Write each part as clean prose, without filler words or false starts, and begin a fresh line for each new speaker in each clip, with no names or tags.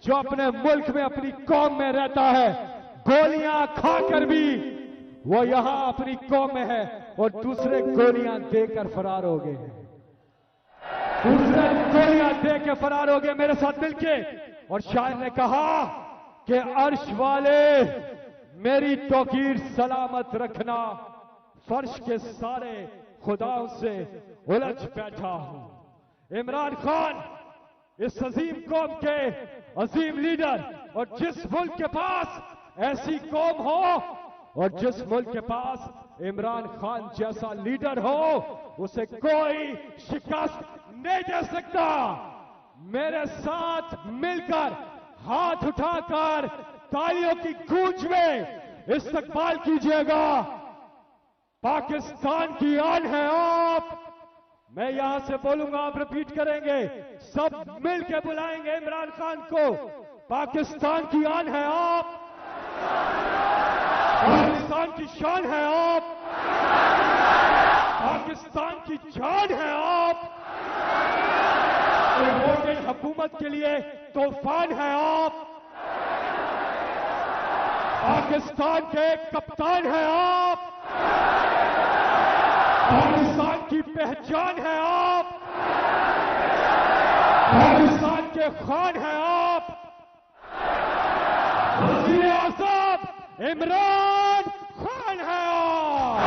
जो अपने मुल्क में अपनी कौम में रहता है, गोलियां खाकर भी वो यहां अपनी कौम में है और दूसरे गोलियां देकर फरार हो गए हैं। दूसरे गोलियां देकर फरार हो गए मेरे साथ मिलके। और शायर ने कहा कि अर्श वाले मेरी तौकीर सलामत रखना, फर्श के सारे खुदाओं से उलझ बैठा हूं। इमरान खान इस अजीम कौम के अजीम लीडर, और जिस मुल्क के पास ऐसी कौम हो और जिस मुल्क के पास इमरान खान जैसा लीडर हो, उसे कोई शिकस्त नहीं दे सकता। मेरे साथ मिलकर हाथ उठाकर तालियों की गूंज में इस्तकबाल कीजिएगा। पाकिस्तान की आन है आप। मैं यहां से बोलूंगा, आप रिपीट करेंगे, सब मिलके बुलाएंगे इमरान खान को। पाकिस्तान की आन है आप, पाकिस्तान की शान है आप, पाकिस्तान की जान है आप, वोटिंग हुकूमत के लिए तूफान है आप, पाकिस्तान के कप्तान है आप, पाकिस्तान की पहचान है आप, पाकिस्तान के खान है आप, वज़ीर आज़म इमरान खान है आप।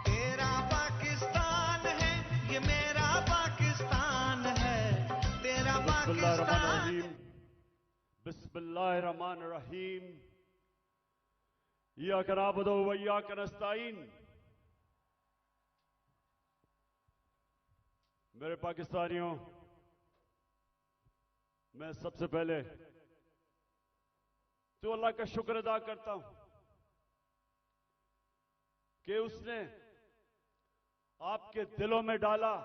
तेरा पाकिस्तान है, ये मेरा पाकिस्तान है, तेरा पाकिस्तान।
बिस्मिल्लाहिर्रहमानिर्रहीम। इय्याका नअबुदु व इय्याका नस्तईन। मेरे पाकिस्तानियों, मैं सबसे पहले तो अल्लाह का शुक्र अदा करता हूं कि उसने आपके दिलों में डाला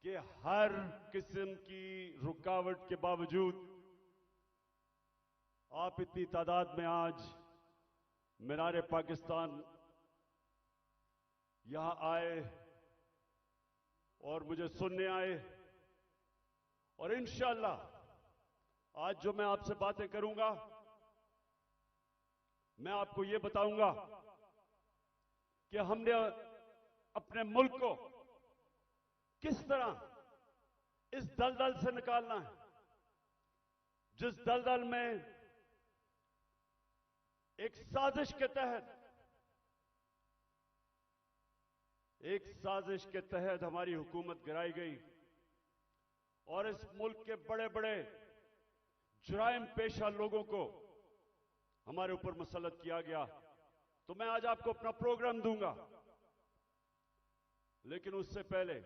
कि हर किस्म की रुकावट के बावजूद आप इतनी तादाद में आज मीनार पाकिस्तान यहां आए और मुझे सुनने आए। और इंशाअल्लाह आज जो मैं आपसे बातें करूंगा, मैं आपको ये बताऊंगा कि हमने अपने मुल्क को किस तरह इस दलदल से निकालना है, जिस दलदल में एक साजिश के तहत हमारी हुकूमत गिराई गई और इस मुल्क के बड़े बड़े जुराइम पेशा लोगों को हमारे ऊपर मुसल्लत किया गया। तो मैं आज आपको अपना प्रोग्राम दूंगा, लेकिन उससे पहले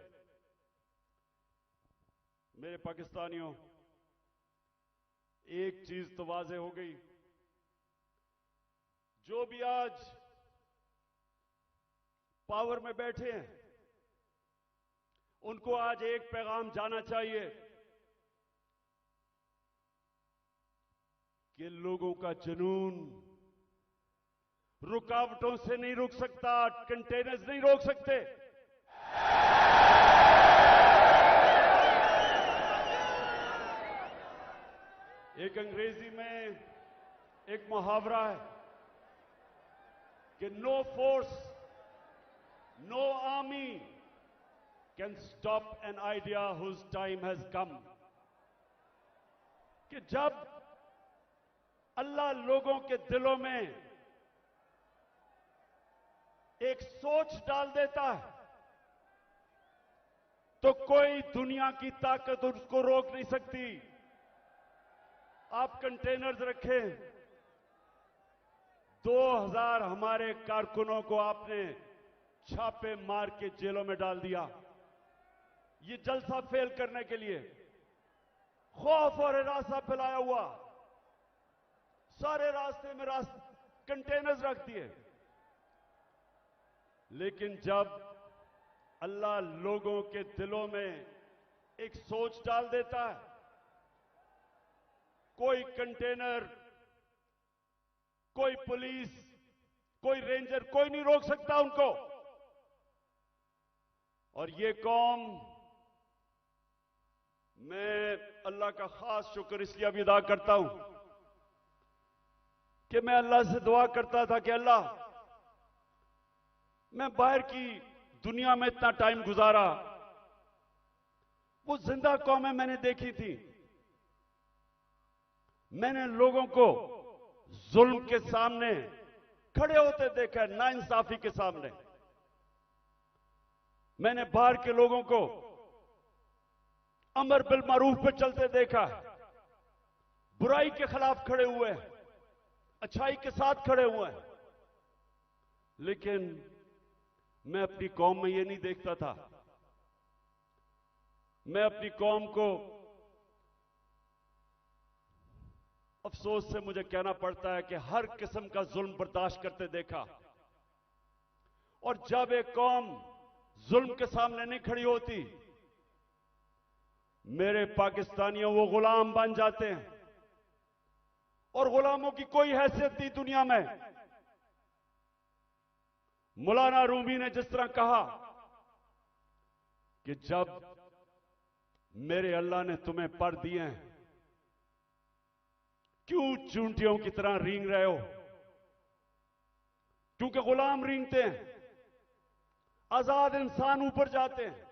मेरे पाकिस्तानियों, एक चीज तो वाज़ेह हो गई, जो भी आज पावर में बैठे हैं उनको आज एक पैगाम जाना चाहिए कि लोगों का जुनून रुकावटों से नहीं रुक सकता, कंटेनर्स नहीं रोक सकते। एक अंग्रेजी में एक मुहावरा है कि no force, no army can stop an idea whose time has come. कि जब अल्लाह लोगों के दिलों में एक सोच डाल देता है तो कोई दुनिया की ताकत उसको रोक नहीं सकती। आप कंटेनर्स रखें, 2000 हमारे कारकुनों को आपने छापे मार के जेलों में डाल दिया, ये जलसा फेल करने के लिए। खौफ और हिरासा फैलाया हुआ, सारे रास्ते में कंटेनर्स रख दिए। लेकिन जब अल्लाह लोगों के दिलों में एक सोच डाल देता है, कोई कंटेनर, कोई पुलिस, कोई रेंजर, कोई नहीं रोक सकता उनको। और ये कौम, मैं अल्लाह का खास शुक्र इसलिए भी अदा करता हूं कि मैं अल्लाह से दुआ करता था कि अल्लाह, मैं बाहर की दुनिया में इतना टाइम गुजारा, वो जिंदा कौमें मैंने देखी थी, मैंने लोगों को जुल्म के सामने खड़े होते देखा है, नाइंसाफी के सामने। मैंने बाहर के लोगों को अमर बिल मारूफ पे चलते देखा है, बुराई के खिलाफ खड़े हुए हैं, अच्छाई के साथ खड़े हुए हैं। लेकिन मैं अपनी कौम में ये नहीं देखता था। मैं अपनी कौम को, अफसोस से मुझे कहना पड़ता है कि हर किस्म का जुल्म बर्दाश्त करते देखा। और जब एक कौम जुल्म के सामने नहीं खड़ी होती, मेरे पाकिस्तानियों, वो गुलाम बन जाते हैं। और गुलामों की कोई हैसियत नहीं दुनिया में। मौलाना रूमी ने जिस तरह कहा कि जब मेरे अल्लाह ने तुम्हें पर दिए हैं, क्यों चूंटियों की तरह रींग रहे हो? क्योंकि गुलाम रींगते हैं, आजाद इंसान ऊपर जाते हैं।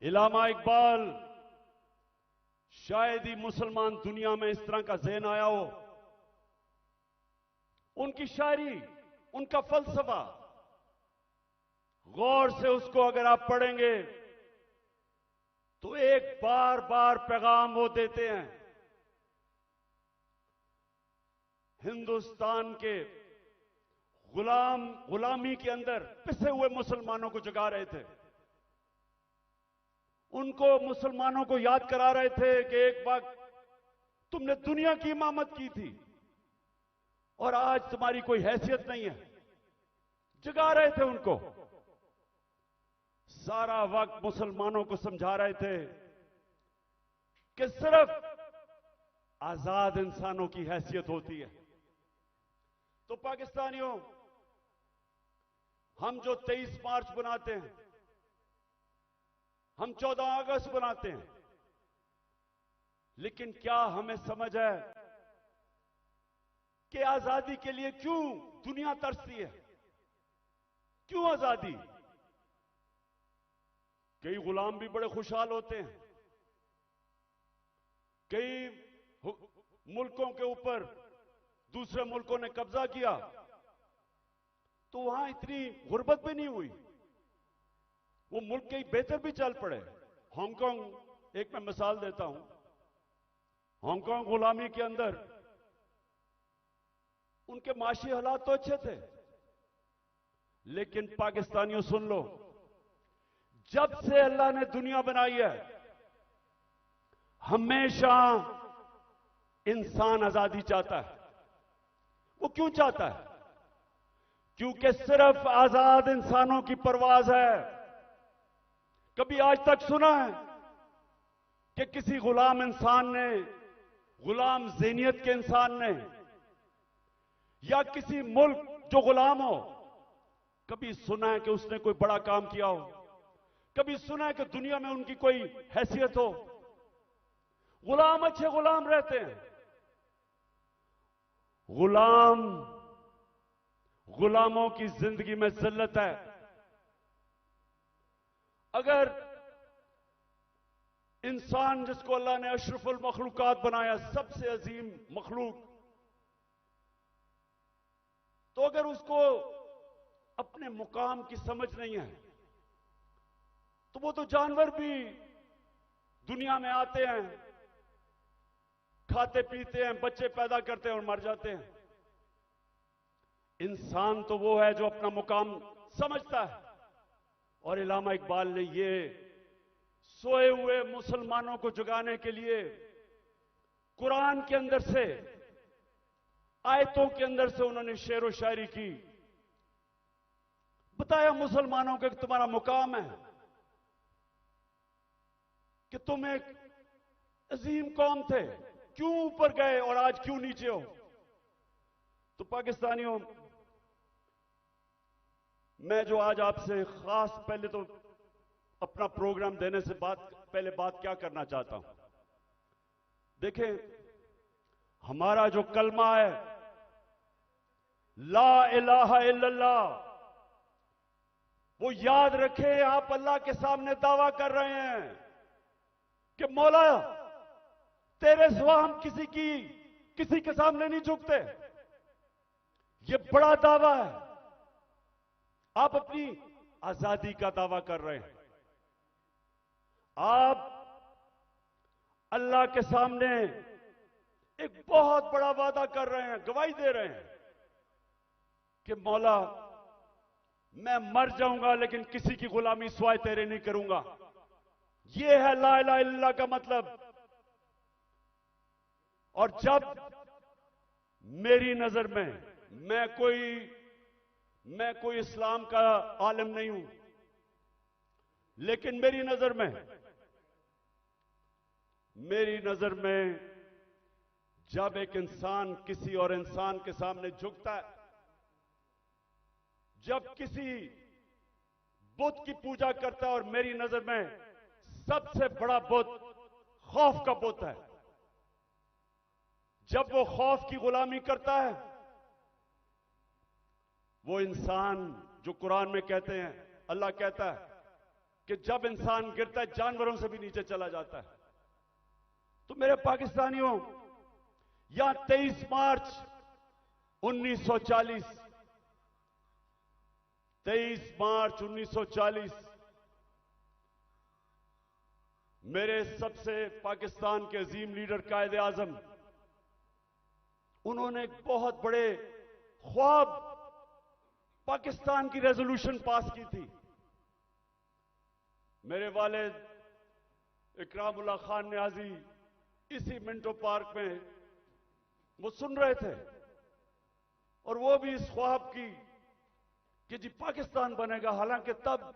इलामा इकबाल, शायद ही मुसलमान दुनिया में इस तरह का ज़हन आया हो। उनकी शायरी, उनका फलसफा, गौर से उसको अगर आप पढ़ेंगे तो एक बार बार पैगाम वो देते हैं। हिंदुस्तान के गुलामी के अंदर पिसे हुए मुसलमानों को जगा रहे थे। उनको, मुसलमानों को याद करा रहे थे कि एक वक्त तुमने दुनिया की इमामत की थी और आज तुम्हारी कोई हैसियत नहीं है। जगा रहे थे उनको। सारा वक्त मुसलमानों को समझा रहे थे कि सिर्फ आजाद इंसानों की हैसियत होती है। तो पाकिस्तानियों, हम जो 23 मार्च बनाते हैं, हम 14 अगस्त बनाते हैं, लेकिन क्या हमें समझ है कि आजादी के लिए क्यों दुनिया तरसती है? क्यों आजादी? कई गुलाम भी बड़े खुशहाल होते हैं। कई मुल्कों के ऊपर दूसरे मुल्कों ने कब्जा किया तो वहां इतनी गुर्बत भी नहीं हुई, वो मुल्क के बेहतर भी चल पड़े। हांगकांग, एक मैं मिसाल देता हूं, हांगकांग गुलामी के अंदर उनके माशी हालात तो अच्छे थे, लेकिन पाकिस्तानियों सुन लो, जब से अल्लाह ने दुनिया बनाई है, हमेशा इंसान आजादी चाहता है। वो क्यों चाहता है? क्योंकि सिर्फ आजाद इंसानों की परवाज है। कभी आज तक सुना है कि किसी गुलाम इंसान ने, गुलाम ज़हनियत के इंसान ने, या किसी मुल्क जो गुलाम हो, कभी सुना है कि उसने कोई बड़ा काम किया हो? कभी सुना है कि दुनिया में उनकी कोई हैसियत हो? गुलाम अच्छे गुलाम रहते हैं। गुलामों की जिंदगी में जिल्लत है। अगर इंसान, जिसको अल्लाह ने अशरफुल मखलूकात बनाया, सबसे अजीम मखलूक, तो अगर उसको अपने मुकाम की समझ नहीं है, तो वो तो जानवर भी दुनिया में आते हैं, खाते पीते हैं, बच्चे पैदा करते हैं और मर जाते हैं। इंसान तो वो है जो अपना मुकाम समझता है। और इलामा इकबाल ने ये सोए हुए मुसलमानों को जगाने के लिए कुरान के अंदर से, आयतों के अंदर से उन्होंने शेर व शायरी की। बताया मुसलमानों को कि तुम्हारा मुकाम है कि तुम एक अजीम कौम थे, क्यों ऊपर गए और आज क्यों नीचे हो? तो पाकिस्तानियों, मैं जो आज आपसे खास पहले तो अपना प्रोग्राम देने से पहले बात क्या करना चाहता हूं। देखें, हमारा जो कलमा है ला इलाहा इल्लल्लाह, वो याद रखें। आप अल्लाह के सामने दावा कर रहे हैं कि मौला तेरे सिवा हम किसी के सामने नहीं झुकते। ये बड़ा दावा है। आप अपनी आजादी का दावा कर रहे हैं। आप अल्लाह के सामने एक बहुत बड़ा वादा कर रहे हैं, गवाही दे रहे हैं कि मौला मैं मर जाऊंगा लेकिन किसी की गुलामी सिवाय तेरे नहीं करूंगा। यह है ला इलाहा इल्लल्लाह का मतलब। और जब मेरी नजर में मैं कोई इस्लाम का आलिम नहीं हूं, लेकिन मेरी नजर में जब एक इंसान किसी और इंसान के सामने झुकता है, जब किसी बुत की पूजा करता है, और मेरी नजर में सबसे बड़ा बुत खौफ का बुत है, जब वो खौफ की गुलामी करता है, वो इंसान जो कुरान में कहते हैं, अल्लाह कहता है कि जब इंसान गिरता है जानवरों से भी नीचे चला जाता है। तो मेरे पाकिस्तानियों, यहां 23 मार्च 1940 मेरे सबसे पाकिस्तान के अजीम लीडर कायदे आजम, उन्होंने एक बहुत बड़े ख्वाब पाकिस्तान की रेजोल्यूशन पास की थी। मेरे वालिद इकरामुल्लाह खान न्याजी इसी मिंटो पार्क में वो सुन रहे थे, और वो भी इस ख्वाब की कि जी पाकिस्तान बनेगा। हालांकि तब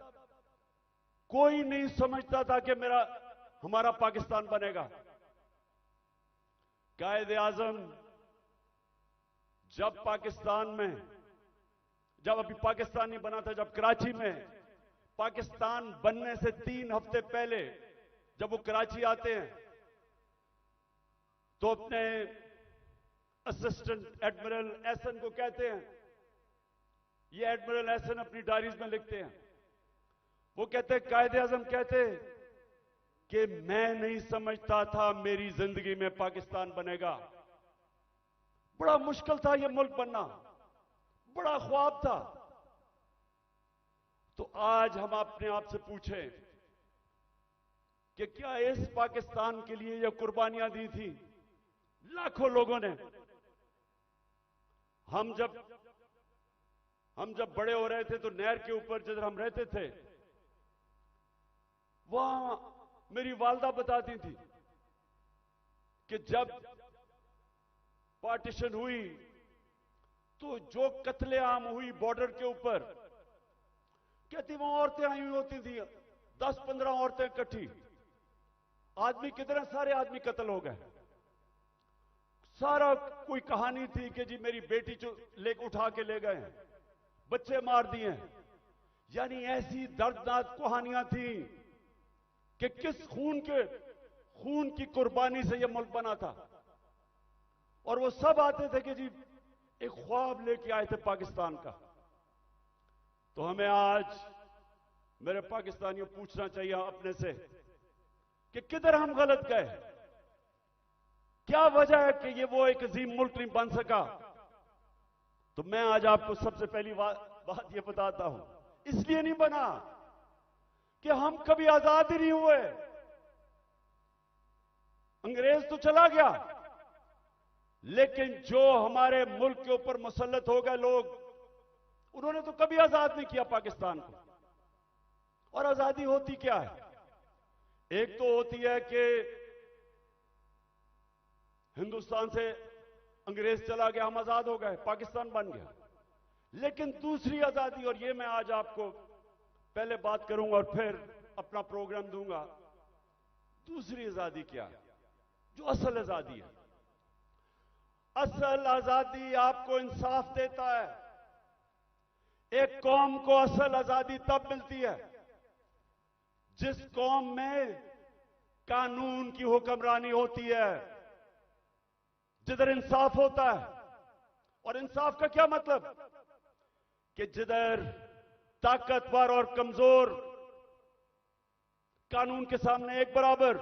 कोई नहीं समझता था कि हमारा पाकिस्तान बनेगा। कायदे आजम जब अभी पाकिस्तान नहीं बना था, जब कराची में पाकिस्तान बनने से 3 हफ्ते पहले जब वो कराची आते हैं, तो अपने असिस्टेंट एडमिरल एहसन को कहते हैं, ये एडमिरल एहसन अपनी डायरीज में लिखते हैं, वो कहते कायदे आजम कहते कि मैं नहीं समझता था मेरी जिंदगी में पाकिस्तान बनेगा। बड़ा मुश्किल था ये मुल्क बनना, बड़ा ख्वाब था। तो आज हम अपने आप से पूछें कि क्या इस पाकिस्तान के लिए ये कुर्बानियां दी थी लाखों लोगों ने? हम जब बड़े हो रहे थे तो नहर के ऊपर जिधर हम रहते थे, वहां मेरी वालदा बताती थी कि जब पार्टीशन हुई तो जो कत्लेआम हुई बॉर्डर के ऊपर, कहती वहां औरतें आई हुई होती थी, 10-15 औरतें इकट्ठी, आदमी कितने सारे आदमी कत्ल हो गए। सारा कोई कहानी थी कि जी मेरी बेटी उठा के ले गए, बच्चे मार दिए। यानी ऐसी दर्दनाक कहानियां थी कि किस खून की कुर्बानी से यह मुल्क बना था। और वो सब आते थे कि जी एक ख्वाब लेके आए थे पाकिस्तान का। तो हमें आज मेरे पाकिस्तानियों पूछना चाहिए अपने से कि किधर हम गलत गए, क्या वजह है कि वो एक अजीम मुल्क नहीं बन सका। तो मैं आज आपको सबसे पहली बात ये बताता हूं, इसलिए नहीं बना कि हम कभी आजाद ही नहीं हुए। अंग्रेज तो चला गया, लेकिन जो हमारे मुल्क के ऊपर मुसल्लत हो गए लोग, उन्होंने तो कभी आजाद नहीं किया पाकिस्तान को। और आजादी होती क्या है? एक तो होती है कि हिंदुस्तान से अंग्रेज चला गया, हम आजाद हो गए, पाकिस्तान बन गया। लेकिन दूसरी आजादी, और ये मैं आज आपको पहले बात करूंगा और फिर अपना प्रोग्राम दूंगा, दूसरी आजादी क्या है, जो असल आजादी है। असल आजादी आपको इंसाफ देता है। एक कौम को असल आजादी तब मिलती है जिस कौम में कानून की हुक्मरानी होती है, जिधर इंसाफ होता है। और इंसाफ का क्या मतलब? कि जिधर ताकतवर और कमजोर कानून के सामने एक बराबर,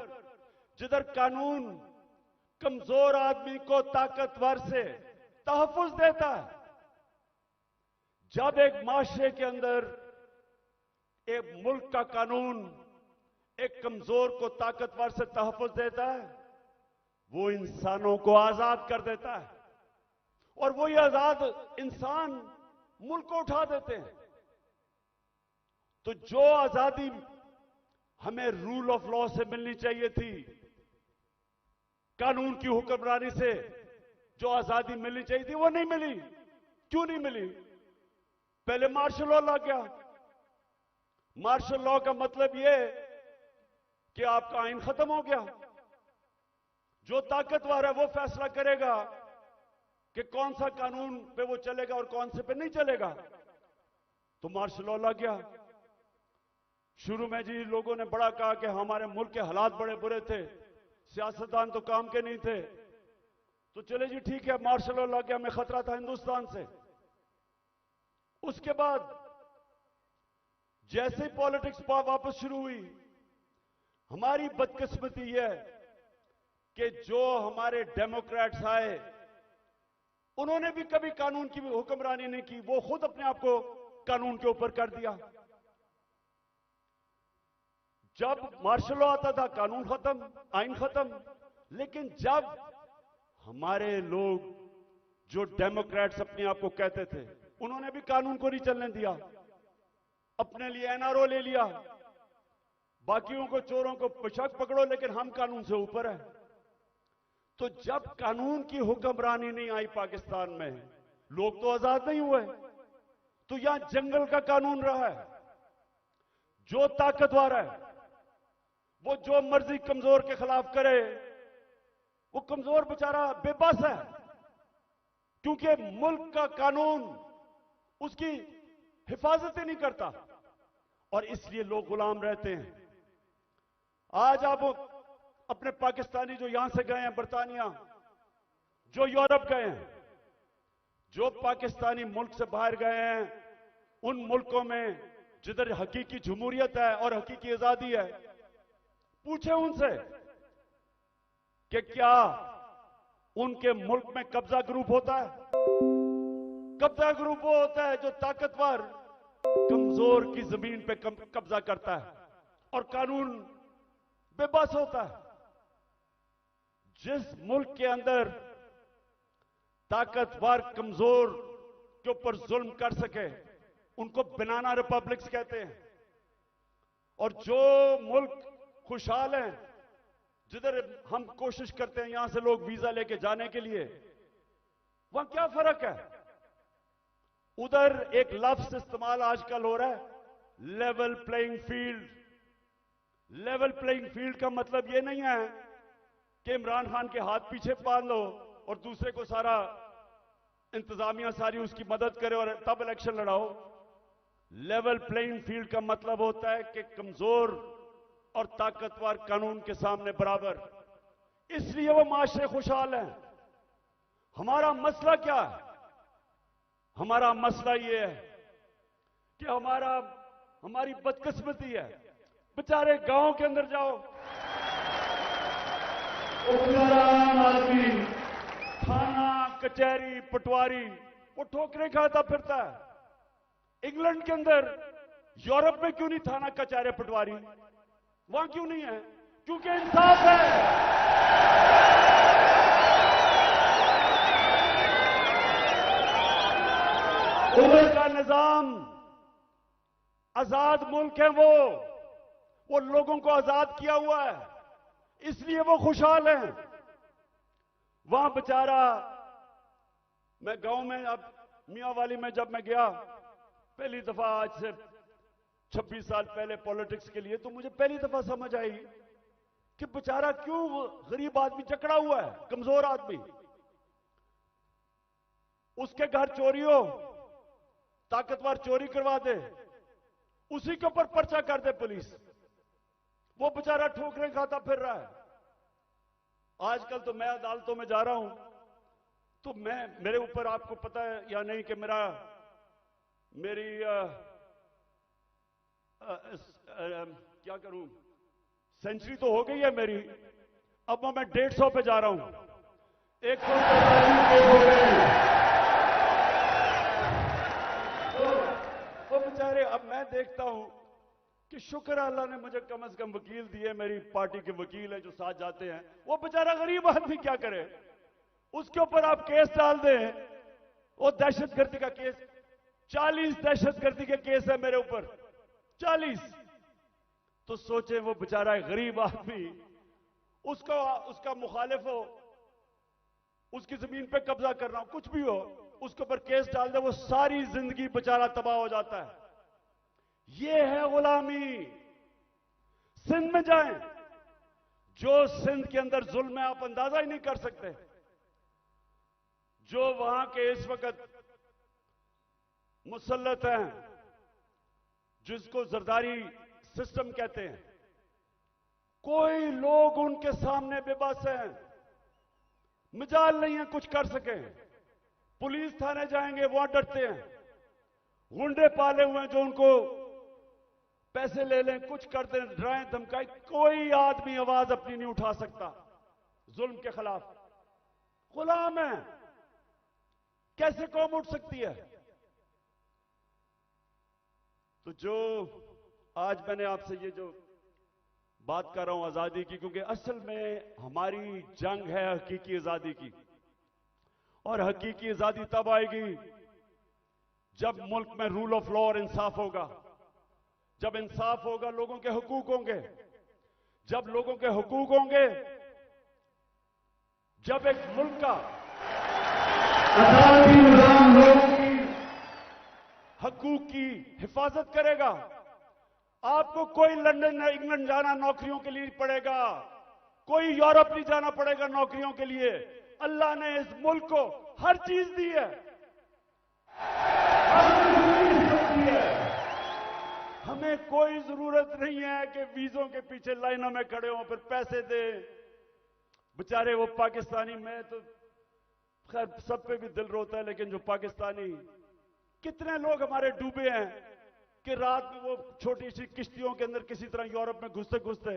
जिधर कानून कमजोर आदमी को ताकतवर से तहफ्फुज देता है। जब एक माशरे के अंदर एक मुल्क का कानून एक कमजोर को ताकतवर से तहफ्फुज देता है, वो इंसानों को आजाद कर देता है। और वो ये आजाद इंसान मुल्क को उठा देते हैं। तो जो आजादी हमें रूल ऑफ लॉ से मिलनी चाहिए थी, कानून की हुक्मरानी से जो आजादी मिलनी चाहिए थी, वो नहीं मिली। क्यों नहीं मिली? पहले मार्शल लॉ लग गया। मार्शल लॉ का मतलब यह कि आपका आइन खत्म हो गया। जो ताकतवर है वो फैसला करेगा कि कौन सा कानून पे वो चलेगा और कौन से पे नहीं चलेगा। तो मार्शल लॉ लग गया। शुरू में जी लोगों ने बड़ा कहा कि हमारे मुल्क के हालात बड़े बुरे थे, सियासतदान तो काम के नहीं थे। तो चले जी ठीक है, मार्शल लॉ लग गया, हमें खतरा था हिंदुस्तान से। उसके बाद जैसे पॉलिटिक्स वापस शुरू हुई, हमारी बदकिस्मती यह है कि जो हमारे डेमोक्रेट्स आए, उन्होंने भी कभी कानून की हुक्मरानी नहीं की। वो खुद अपने आप को कानून के ऊपर कर दिया। जब मार्शल लॉ आता था, कानून खत्म, आइन खत्म। लेकिन जब हमारे लोग जो डेमोक्रेट्स अपने आप को कहते थे, उन्होंने भी कानून को नहीं चलने दिया, अपने लिए एनआरओ ले लिया। बाकियों को, चोरों को बेशक पकड़ो, लेकिन हम कानून से ऊपर है। तो जब कानून की हुक्मरानी नहीं आई पाकिस्तान में, लोग तो आजाद नहीं हुए। तो यहां जंगल का कानून रहा है। जो ताकतवर है वो जो मर्जी कमजोर के खिलाफ करे। वो कमजोर बेचारा बेबस है, क्योंकि मुल्क का कानून उसकी हिफाजत ही नहीं करता, और इसलिए लोग गुलाम रहते हैं। आज आप अपने पाकिस्तानी जो यहां से गए हैं बरतानिया, जो यूरोप गए हैं, जो पाकिस्तानी मुल्क से बाहर गए हैं, उन मुल्कों में जिधर हकीकी जमहूरियत है और हकीकी आजादी है, पूछे उनसे कि क्या उनके मुल्क में कब्जा ग्रुप होता है? कब्जा ग्रुप वो होता है जो ताकतवर कमजोर की जमीन पे कब्जा करता है, और कानून बेबस होता है। जिस मुल्क के अंदर ताकतवर कमजोर के ऊपर जुल्म कर सके, उनको बनाना रिपब्लिक्स कहते हैं। और जो मुल्क खुशहाल हैं, जिधर हम कोशिश करते हैं यहां से लोग वीजा लेके जाने के लिए, वहां क्या फर्क है? उधर एक लफ्ज इस्तेमाल आजकल हो रहा है, level playing field. Level playing field का मतलब यह नहीं है कि इमरान खान के हाथ पीछे बांध लो और दूसरे को सारा इंतजामिया सारी उसकी मदद करे और तब इलेक्शन लड़ाओ। लेवल प्लेइंग फील्ड का मतलब होता है कि कमजोर और ताकतवर कानून के सामने बराबर। इसलिए वो माशरे खुशहाल हैं। हमारा मसला क्या है? हमारा मसला ये है कि हमारी बदकिस्मती है। बेचारे गांव के अंदर जाओ, आदमी थाना, कचहरी, पटवारी, वो ठोकरे खाता फिरता है। इंग्लैंड के अंदर, यूरोप में क्यों नहीं थाना, कचहरी, पटवारी? वहां क्यों नहीं है? क्योंकि इंसाफ है। उधर का निजाम आजाद मुल्क है। वो लोगों को आजाद किया हुआ है, इसलिए वो खुशहाल हैं। वहां बेचारा, मैं गांव में, अब मियां वाली में जब मैं गया पहली दफा, आज से 26 साल पहले पॉलिटिक्स के लिए, तो मुझे पहली दफा समझ आई कि बेचारा क्यों गरीब आदमी जकड़ा हुआ है, कमजोर आदमी। उसके घर चोरी हो ताकतवर चोरी करवा दे, उसी के ऊपर पर्चा कर दे पुलिस। वो बेचारा ठोकरें खाता फिर रहा है। आजकल तो मैं अदालतों में जा रहा हूं, तो मेरे ऊपर आपको पता है या नहीं कि मेरी क्या करूं, सेंचुरी तो हो गई है मेरी। अब मैं 150 पे जा रहा हूं। 100 हो गए। वो बेचारे, अब मैं देखता हूं कि शुक्र है अल्लाह ने मुझे कम से कम वकील दिए, मेरी पार्टी के वकील हैं जो साथ जाते हैं। वो बेचारा गरीब आदमी क्या करे, उसके ऊपर आप केस डाल दें। वो दहशतगर्दी का केस, 40 दहशतगर्दी के केस है मेरे ऊपर, 40। तो सोचे वो बेचारा गरीब आदमी, उसका मुखालिफ हो, उसकी जमीन पे कब्जा करना हो, कुछ भी हो, उसके ऊपर केस डाल दे, वो सारी जिंदगी बेचारा तबाह हो जाता है। ये है गुलामी। सिंध में जाएं, जो सिंध के अंदर जुल्म है आप अंदाजा ही नहीं कर सकते। जो वहां के इस वक्त मुसल्लत हैं, जिसको जरदारी सिस्टम कहते हैं, कोई लोग उनके सामने बेबस हैं, मिजाल नहीं है कुछ कर सके। पुलिस थाने जाएंगे वहां डरते हैं, गुंडे पाले हुए हैं जो उनको पैसे ले लें, कुछ कर दें, डराएं धमकाएं, कोई आदमी आवाज अपनी नहीं उठा सकता जुल्म के खिलाफ। गुलाम है, कैसे कौम उठ सकती है? तो जो आज मैंने आपसे ये जो बात कर रहा हूं आजादी की, क्योंकि असल में हमारी जंग है हकीकी आजादी की। और हकीकी आजादी तब आएगी जब मुल्क में रूल ऑफ लॉ और इंसाफ होगा, जब इंसाफ होगा, लोगों के हुकूक होंगे। जब लोगों के हुकूक होंगे, जब एक मुल्क का आजादी निजाम लोगों की हकूक की हिफाजत करेगा, आपको कोई लंदन इंग्लैंड जाना नौकरियों के लिए पड़ेगा, कोई यूरोप नहीं जाना पड़ेगा नौकरियों के लिए। अल्लाह ने इस मुल्क को हर चीज दी है, हमें कोई जरूरत नहीं है कि वीजों के पीछे लाइनों में खड़े हों फिर पैसे दें। बेचारे वो पाकिस्तानी, मैं तो खैर सब पे भी दिल रोता है, लेकिन जो पाकिस्तानी, कितने लोग हमारे डूबे हैं कि रात में वो छोटी सी किश्तियों के अंदर किसी तरह यूरोप में घुसते घुसते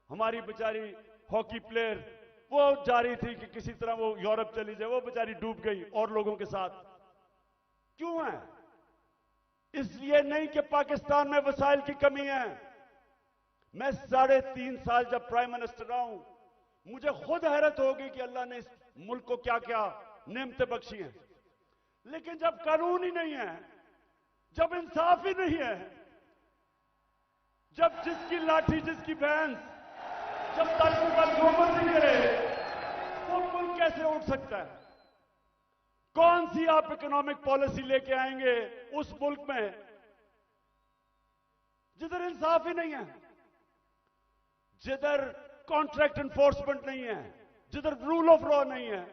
हमारी बेचारी हॉकी प्लेयर वो जा रही थी कि किसी तरह वो यूरोप चली जाए, वो बेचारी डूब गई और लोगों के साथ। क्यों है? इसलिए नहीं कि पाकिस्तान में वसाइल की कमी है। मैं 3.5 साल जब प्राइम मिनिस्टर रहा हूं, मुझे खुद हैरत होगी कि अल्लाह ने इस मुल्क को क्या क्या नेमतें बख्शी हैं। लेकिन जब कानून ही नहीं है, जब इंसाफ ही नहीं है, जब जिसकी लाठी जिसकी भैंस, जब तक ऊपर जो मर्जी करे, वो मुल्क कैसे उठ सकता है? कौन सी आप इकोनॉमिक पॉलिसी लेके आएंगे उस मुल्क में जिधर इंसाफ ही नहीं है, जिधर कॉन्ट्रैक्ट एनफोर्समेंट नहीं है, जिधर रूल ऑफ लॉ नहीं है?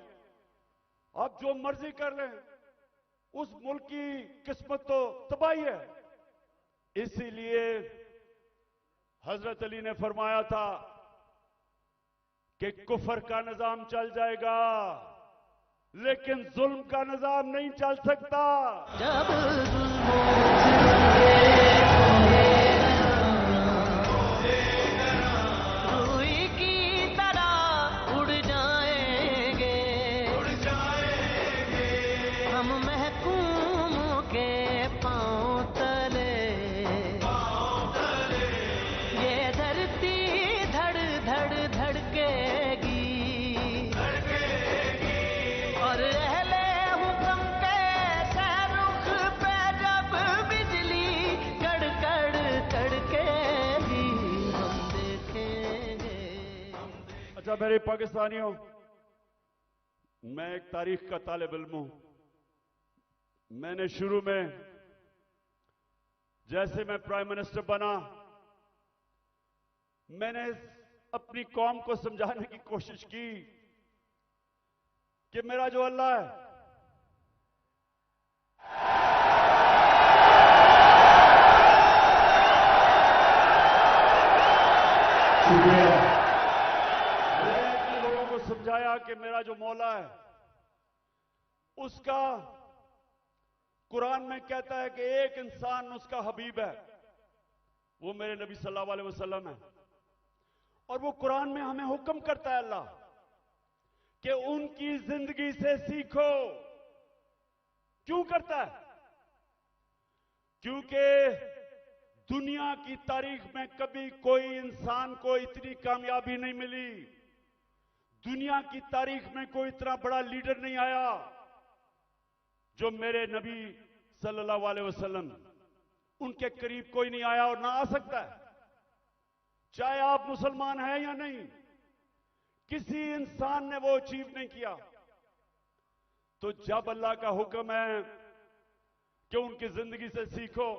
आप जो मर्जी कर लें, उस मुल्क की किस्मत तो तबाही है। इसीलिए हजरत अली ने फरमाया था कि कुफर का निजाम चल जाएगा लेकिन जुल्म का निजाम नहीं चल सकता। अच्छा मेरे पाकिस्तानियों, मैं एक तारीख का तालिब इल्म हूं। मैंने शुरू में जैसे मैं प्राइम मिनिस्टर बना, मैंने अपनी कौम को समझाने की कोशिश की कि मेरा जो अल्लाह है मैंने लोगों को समझाया कि मेरा जो मौला है उसका कुरान में कहता है कि एक इंसान उसका हबीब है, वो मेरे नबी सल्लल्लाहु अलैहि वसल्लम है। और वो कुरान में हमें हुक्म करता है अल्लाह कि उनकी जिंदगी से सीखो। क्यों करता है? क्योंकि दुनिया की तारीख में कभी कोई इंसान को इतनी कामयाबी नहीं मिली, दुनिया की तारीख में कोई इतना बड़ा लीडर नहीं आया जो मेरे नबी सल्लल्लाहु अलैहि वसल्लम। उनके करीब कोई नहीं आया और ना आ सकता है, चाहे आप मुसलमान हैं या नहीं। किसी इंसान ने वो अचीव नहीं किया। तो जब अल्लाह का हुक्म है कि उनकी जिंदगी से सीखो,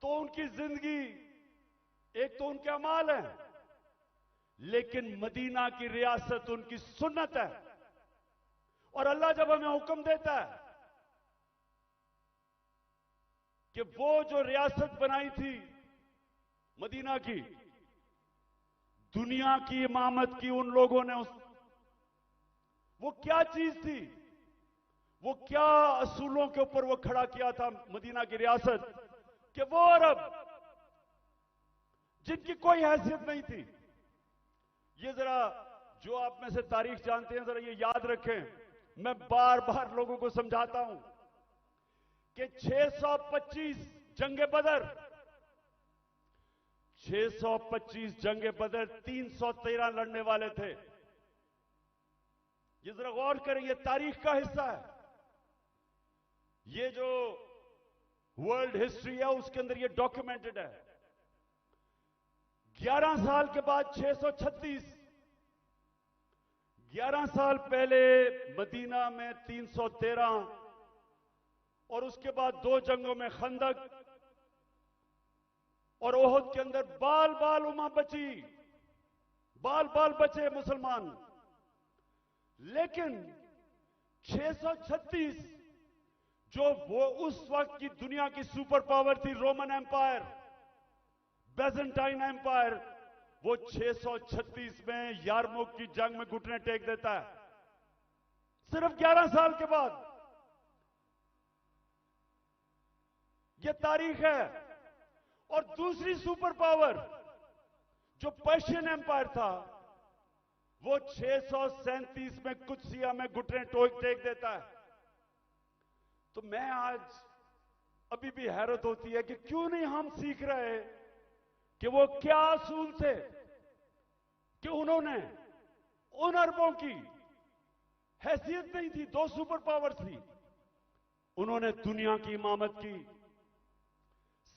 तो उनकी जिंदगी एक तो उनके अमाल है, लेकिन मदीना की रियासत उनकी सुन्नत है। और अल्लाह जब हमें हुक्म देता है कि वो जो रियासत बनाई थी मदीना की, दुनिया की इमामत की उन लोगों ने वो क्या चीज थी, वो क्या असूलों के ऊपर वो खड़ा किया था मदीना की रियासत, कि वो अरब जिनकी कोई हैसियत नहीं थी। ये जरा जो आप में से तारीख जानते हैं जरा ये याद रखें। मैं बार बार लोगों को समझाता हूं कि 625 जंगे बदर, 625 जंगे बदर 313 लड़ने वाले थे। ये जरा गौर करें, ये तारीख का हिस्सा है। ये जो वर्ल्ड हिस्ट्री है उसके अंदर ये डॉक्यूमेंटेड है। 11 साल के बाद 636, 11 साल पहले मदीना में 313 और उसके बाद 2 जंगों में खंदक और ओहद के अंदर बाल बाल उमा बची, बाल बाल बचे मुसलमान। लेकिन 636 जो वो उस वक्त की दुनिया की सुपर पावर थी, रोमन एम्पायर, बेजेंटाइन एम्पायर, वो 636 में यारमुक की जंग में घुटने टेक देता है, सिर्फ 11 साल के बाद। ये तारीख है। और दूसरी सुपर पावर जो पर्शियन एम्पायर था, वो 637 में कुदसिया में घुटने टेक देता है। तो मैं आज अभी भी हैरत होती है कि क्यों नहीं हम सीख रहे कि वो क्या असूल थे कि उन्होंने उन अरबों की हैसियत नहीं थी, 2 सुपर पावर थी, उन्होंने दुनिया की इमामत की।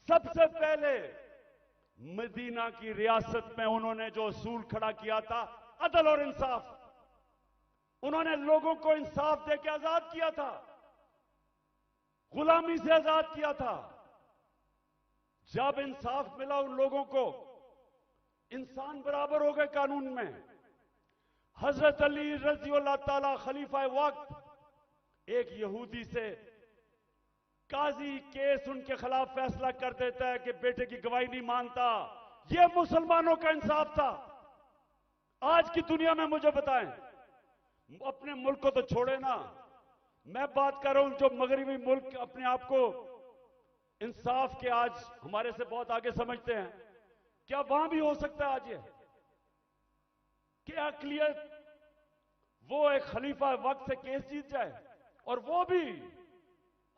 सबसे पहले मदीना की रियासत में उन्होंने जो असूल खड़ा किया था, अदल और इंसाफ। उन्होंने लोगों को इंसाफ देकर आजाद किया था, गुलामी से आजाद किया था। जब इंसाफ मिला उन लोगों को, इंसान बराबर हो गए कानून में। हजरत अली रजी अल्लाह ताला खलीफा वक्त एक यहूदी से काजी केस उनके खिलाफ फैसला कर देता है कि बेटे की गवाही नहीं मानता। यह मुसलमानों का इंसाफ था। आज की दुनिया में मुझे बताएं, अपने मुल्क को तो छोड़े ना, मैं बात कर रहा हूं जो मगरबी मुल्क अपने आप को इंसाफ के आज हमारे से बहुत आगे समझते हैं, क्या वहां भी हो सकता है आज ये कि अकलियत वो एक खलीफा वक्त से केस जीत जाए, और वो भी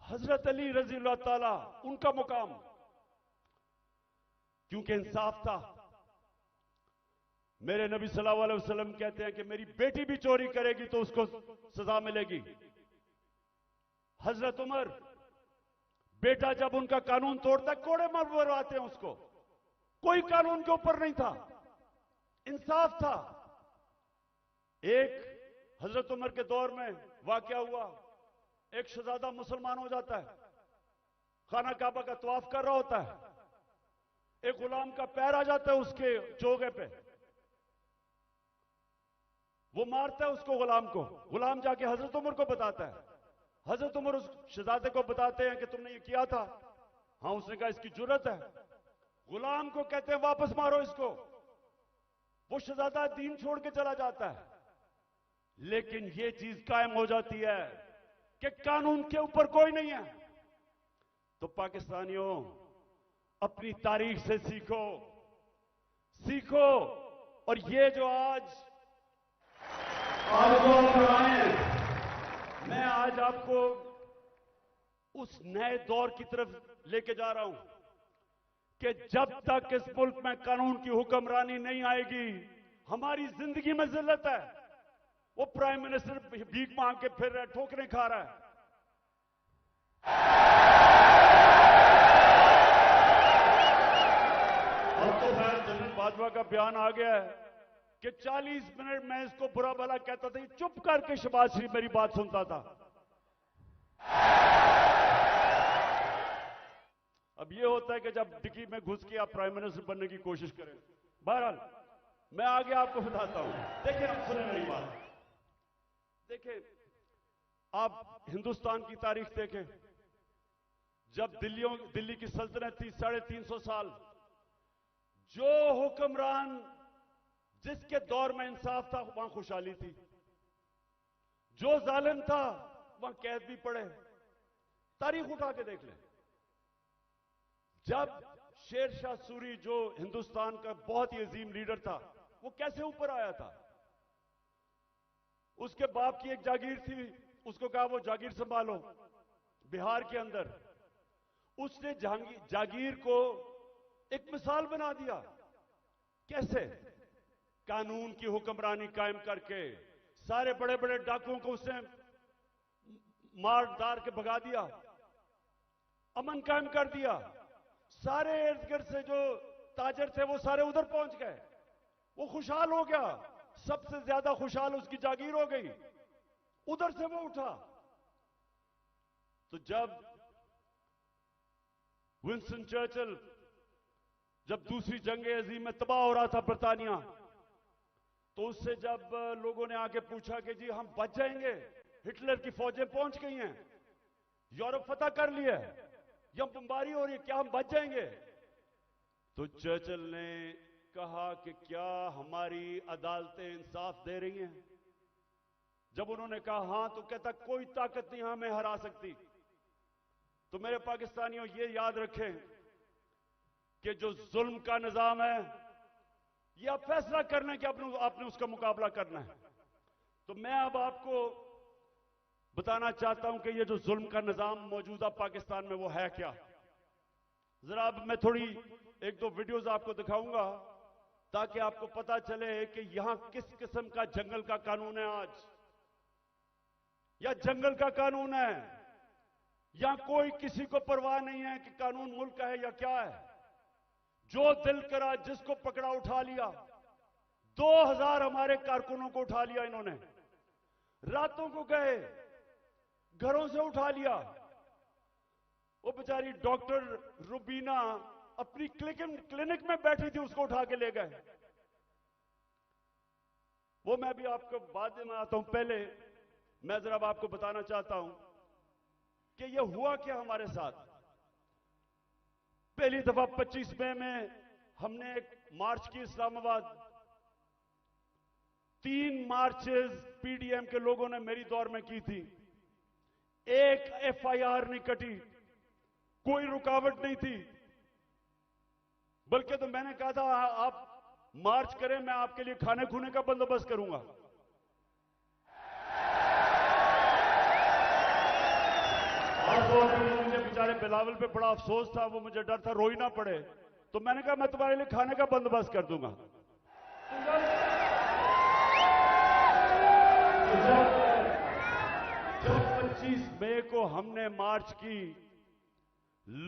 हजरत अली रजी अल्लाह ताला उनका मुकाम, क्योंकि इंसाफ था। मेरे नबी सल्लल्लाहु अलैहि वसल्लम कहते हैं कि मेरी बेटी भी चोरी करेगी तो उसको सजा मिलेगी। हजरत उमर, बेटा जब उनका कानून तोड़ता है कोड़े मरवाते हैं उसको, कोई कानून के ऊपर नहीं था, इंसाफ था। एक हजरत उमर के दौर में वाकया हुआ, एक शहजादा मुसलमान हो जाता है, खाना काबा का तवाफ कर रहा होता है, एक गुलाम का पैर आ जाता है उसके चोगे पे, वो मारता है उसको, गुलाम को। गुलाम जाके हजरत उमर को बताता है, हजरत उमर उस शहजादे को बताते हैं कि तुमने ये किया था। हाँ, उसने कहा इसकी जुर्रत है। गुलाम को कहते हैं वापस मारो इसको। वो शहजादा दीन छोड़ के चला जाता है, लेकिन ये चीज कायम हो जाती है कि कानून के ऊपर कोई नहीं है। तो पाकिस्तानियों, अपनी तारीख से सीखो, सीखो। और ये जो आज मैं आज आपको उस नए दौर की तरफ लेके जा रहा हूं कि जब तक इस मुल्क में कानून की हुक्मरानी नहीं आएगी, हमारी जिंदगी में जिल्लत है। वो प्राइम मिनिस्टर भीख मांग के फिर रहा है, ठोकरें खा रहा है। अब तो खैर जनरल बाजवा का बयान आ गया है कि 40 मिनट मैं इसको बुरा भला कहता था, चुप करके शहबाज शरीफ मेरी बात सुनता था। अब ये होता है कि जब डिक्की में घुस के आप प्राइम मिनिस्टर बनने की कोशिश करें। बहरहाल मैं आगे आपको बताता हूं। देखिए, आप सुने मेरी बात। देखिए, आप हिंदुस्तान की तारीख देखें। जब दिल्ली की सल्तनत थी 350 साल, जो हुक्मरान जिसके दौर में इंसाफ था वहां खुशहाली थी, जो जालिम था वहां कैद भी पड़े। तारीख उठा के देख ले। जब शेर शाह सूरी जो हिंदुस्तान का बहुत ही अजीम लीडर था, वो कैसे ऊपर आया था? उसके बाप की एक जागीर थी, उसको कहा वो जागीर संभालो। बिहार के अंदर उसने जागीर को एक मिसाल बना दिया। कैसे? कानून की हुक्मरानी कायम करके सारे बड़े बड़े डाकुओं को उसने मार डार के भगा दिया, अमन कायम कर दिया। सारे इर्द गिर्द से जो ताजर थे वो सारे उधर पहुंच गए, वो खुशहाल हो गया। सबसे ज्यादा खुशहाल उसकी जागीर हो गई, उधर से वो उठा। तो जब विंस्टन चर्चिल जब दूसरी जंग अजीम में तबाह हो रहा था बरतानिया, तो उससे जब लोगों ने आके पूछा कि जी हम बच जाएंगे, हिटलर की फौजें पहुंच गई हैं, यूरोप फतह कर लिया है, यहां बमबारी हो रही है, क्या हम बच जाएंगे? तो चर्चिल ने कहा कि क्या हमारी अदालतें इंसाफ दे रही हैं? जब उन्होंने कहा हां, तो कहता कोई ताकत नहीं हमें हरा सकती। तो मेरे पाकिस्तानियों, ये याद रखें कि जो जुल्म का निजाम है, ये आप फैसला करना है कि आपने उसका मुकाबला करना है। तो मैं अब आपको बताना चाहता हूं कि ये जो जुल्म का निजाम मौजूदा पाकिस्तान में वो है क्या। जरा अब मैं थोड़ी एक दो वीडियोस आपको दिखाऊंगा ताकि आपको पता चले कि यहां किस किस्म का जंगल का कानून है आज, या जंगल का कानून है, या कोई किसी को परवाह नहीं है कि कानून मुल्क का है या क्या है। जो दिल करा जिसको पकड़ा उठा लिया। 2000 हमारे कारकुनों को उठा लिया इन्होंने, रातों को गए, घरों से उठा लिया। वो बेचारी डॉक्टर रुबीना अपनी क्लिनिक में बैठी थी, उसको उठा के ले गए। वो मैं भी आपको बाद में आता हूं, पहले मैं जरा आपको बताना चाहता हूं कि ये हुआ क्या हमारे साथ। पहली दफा 25 मई में हमने एक मार्च की इस्लामाबाद। 3 मार्चेस पीडीएम के लोगों ने मेरी दौर में की थी। एक एफआईआर नहीं कटी, कोई रुकावट नहीं थी। बल्कि तो मैंने कहा था आप मार्च करें, मैं आपके लिए खाने खूने का बंदोबस्त करूंगा। मुझे बेचारे बिलावल पे बड़ा अफसोस था, वो मुझे डर था रोई ना पड़े, तो मैंने कहा मैं तुम्हारे लिए खाने का बंदोबस्त कर दूंगा। जब 25 मई को हमने मार्च की,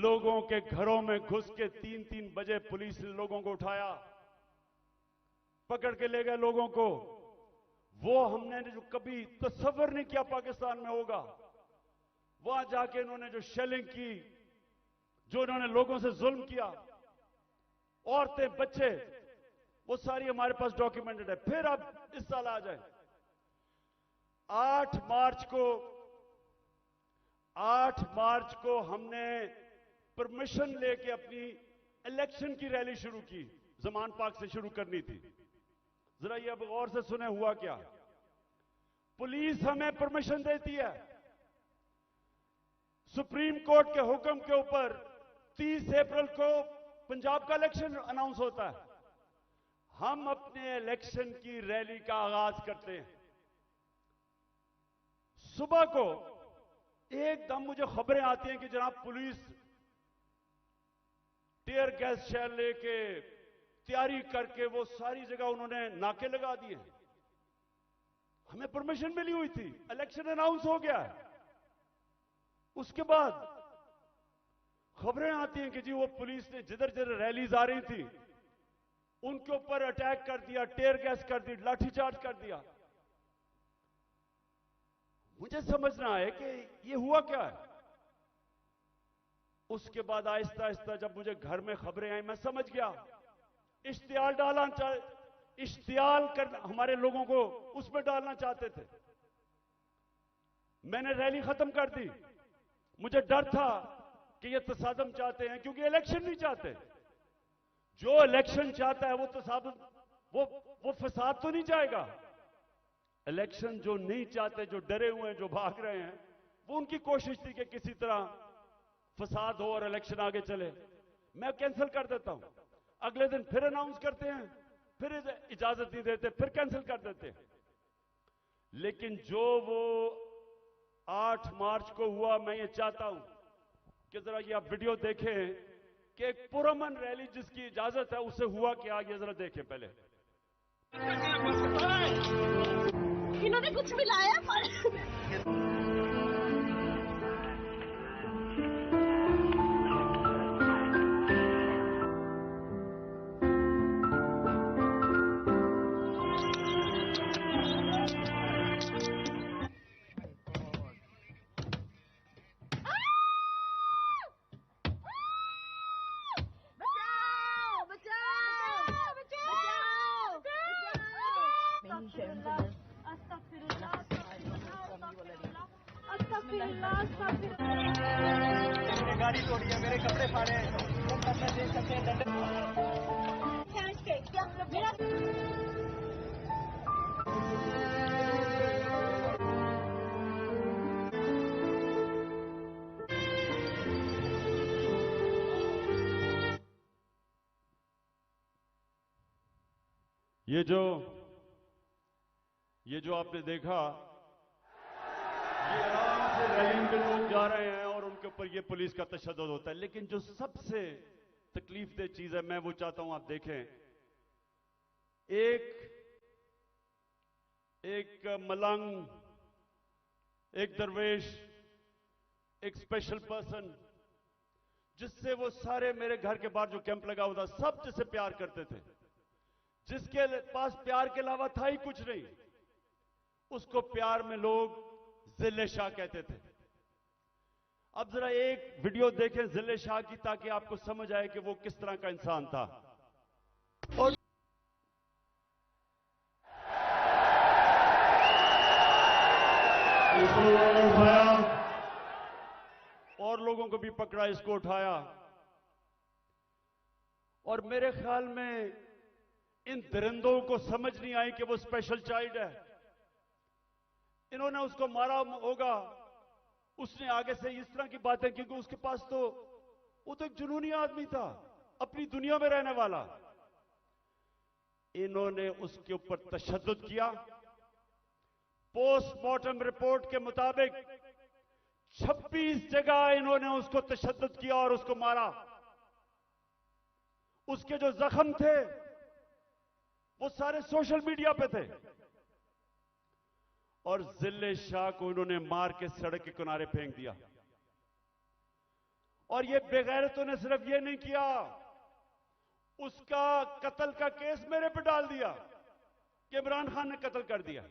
लोगों के घरों में घुस के 3-3 बजे पुलिस ने लोगों को उठाया, पकड़ के ले गए लोगों को। वो हमने जो कभी तसव्वुर नहीं किया पाकिस्तान में होगा। वहां जाके इन्होंने जो शेलिंग की, जो इन्होंने लोगों से जुल्म किया, औरतें बच्चे, वो सारी हमारे पास डॉक्यूमेंटेड है। फिर अब इस साल आ जाए 8 मार्च को हमने परमिशन लेके अपनी इलेक्शन की रैली शुरू की। जमान पार्क से शुरू करनी थी। जरा ये अब गौर से सुने हुआ क्या। पुलिस हमें परमिशन देती है, सुप्रीम कोर्ट के हुक्म के ऊपर 30 अप्रैल को पंजाब का इलेक्शन अनाउंस होता है। हम अपने इलेक्शन की रैली का आगाज करते हैं। सुबह को एकदम मुझे खबरें आती हैं कि जनाब पुलिस टीयर गैस शेल लेके तैयारी करके वो सारी जगह उन्होंने नाके लगा दिए। हमें परमिशन मिली हुई थी, इलेक्शन अनाउंस हो गया है। उसके बाद खबरें आती हैं कि जी वो पुलिस ने जिधर जिधर रैलीज आ रही थी उनके ऊपर अटैक कर दिया, टीयर गैस कर दी, लाठीचार्ज कर दिया। मुझे समझना है कि ये हुआ क्या है। उसके बाद आहिस्ता आहिस्ता जब मुझे घर में खबरें आई, मैं समझ गया इश्तियाल कर हमारे लोगों को उसमें डालना चाहते थे। मैंने रैली खत्म कर दी। मुझे डर था कि ये तसादम चाहते हैं, क्योंकि इलेक्शन नहीं चाहते। जो इलेक्शन चाहता है वो तसादम, वो फसाद तो नहीं चाहेगा। इलेक्शन जो नहीं चाहते, जो डरे हुए हैं, जो भाग रहे हैं, वो उनकी कोशिश थी कि किसी तरह फसाद हो और इलेक्शन आगे चले। मैं कैंसिल कर देता हूं, अगले दिन फिर अनाउंस करते हैं, फिर इजाजत नहीं देते, फिर कैंसिल कर देते हैं। लेकिन जो वो 8 मार्च को हुआ, मैं ये चाहता हूं कि जरा ये आप वीडियो देखें कि एक पुरअमन रैली जिसकी इजाजत है उसे हुआ क्या, ये जरा देखें पहले।
इन्होंने कुछ मिलाया पर
गाड़ी तोड़ी है, मेरे कपड़े फाड़े हैं, वो करना दे सकते हैं दंड।
ये जो आपने देखा, ये आराम से रैली में लोग जा रहे हैं और उनके ऊपर ये पुलिस का तशद्दुद होता है। लेकिन जो सबसे तकलीफदेह चीज है, मैं वो चाहता हूं आप देखें। एक मलंग, एक दरवेश, एक स्पेशल पर्सन, जिससे वो सारे मेरे घर के बाहर जो कैंप लगा हुआ था, सब जिससे प्यार करते थे, जिसके पास प्यार के अलावा था ही कुछ नहीं, उसको प्यार में लोग जिले शाह कहते थे। अब जरा एक वीडियो देखें जिले शाह की, ताकि आपको समझ आए कि वो किस तरह का इंसान था। और लोगों को भी पकड़ा, इसको उठाया। और मेरे ख्याल में इन दरिंदों को समझ नहीं आई कि वो स्पेशल चाइल्ड है। इन्होंने उसको मारा होगा, उसने आगे से इस तरह की बातें, क्योंकि उसके पास तो वो तो एक जुनूनी आदमी था, अपनी दुनिया में रहने वाला। इन्होंने उसके ऊपर तशद्दुद किया। पोस्टमार्टम रिपोर्ट के मुताबिक 26 जगह इन्होंने उसको तशद्दुद किया और उसको मारा। उसके जो जख्म थे वो सारे सोशल मीडिया पे थे। और जिले शाह को इन्होंने मार के सड़क के किनारे फेंक दिया। और ये बेगैरतों ने सिर्फ ये नहीं किया, उसका कत्ल का केस मेरे पे डाल दिया कि इमरान खान ने कत्ल कर दिया।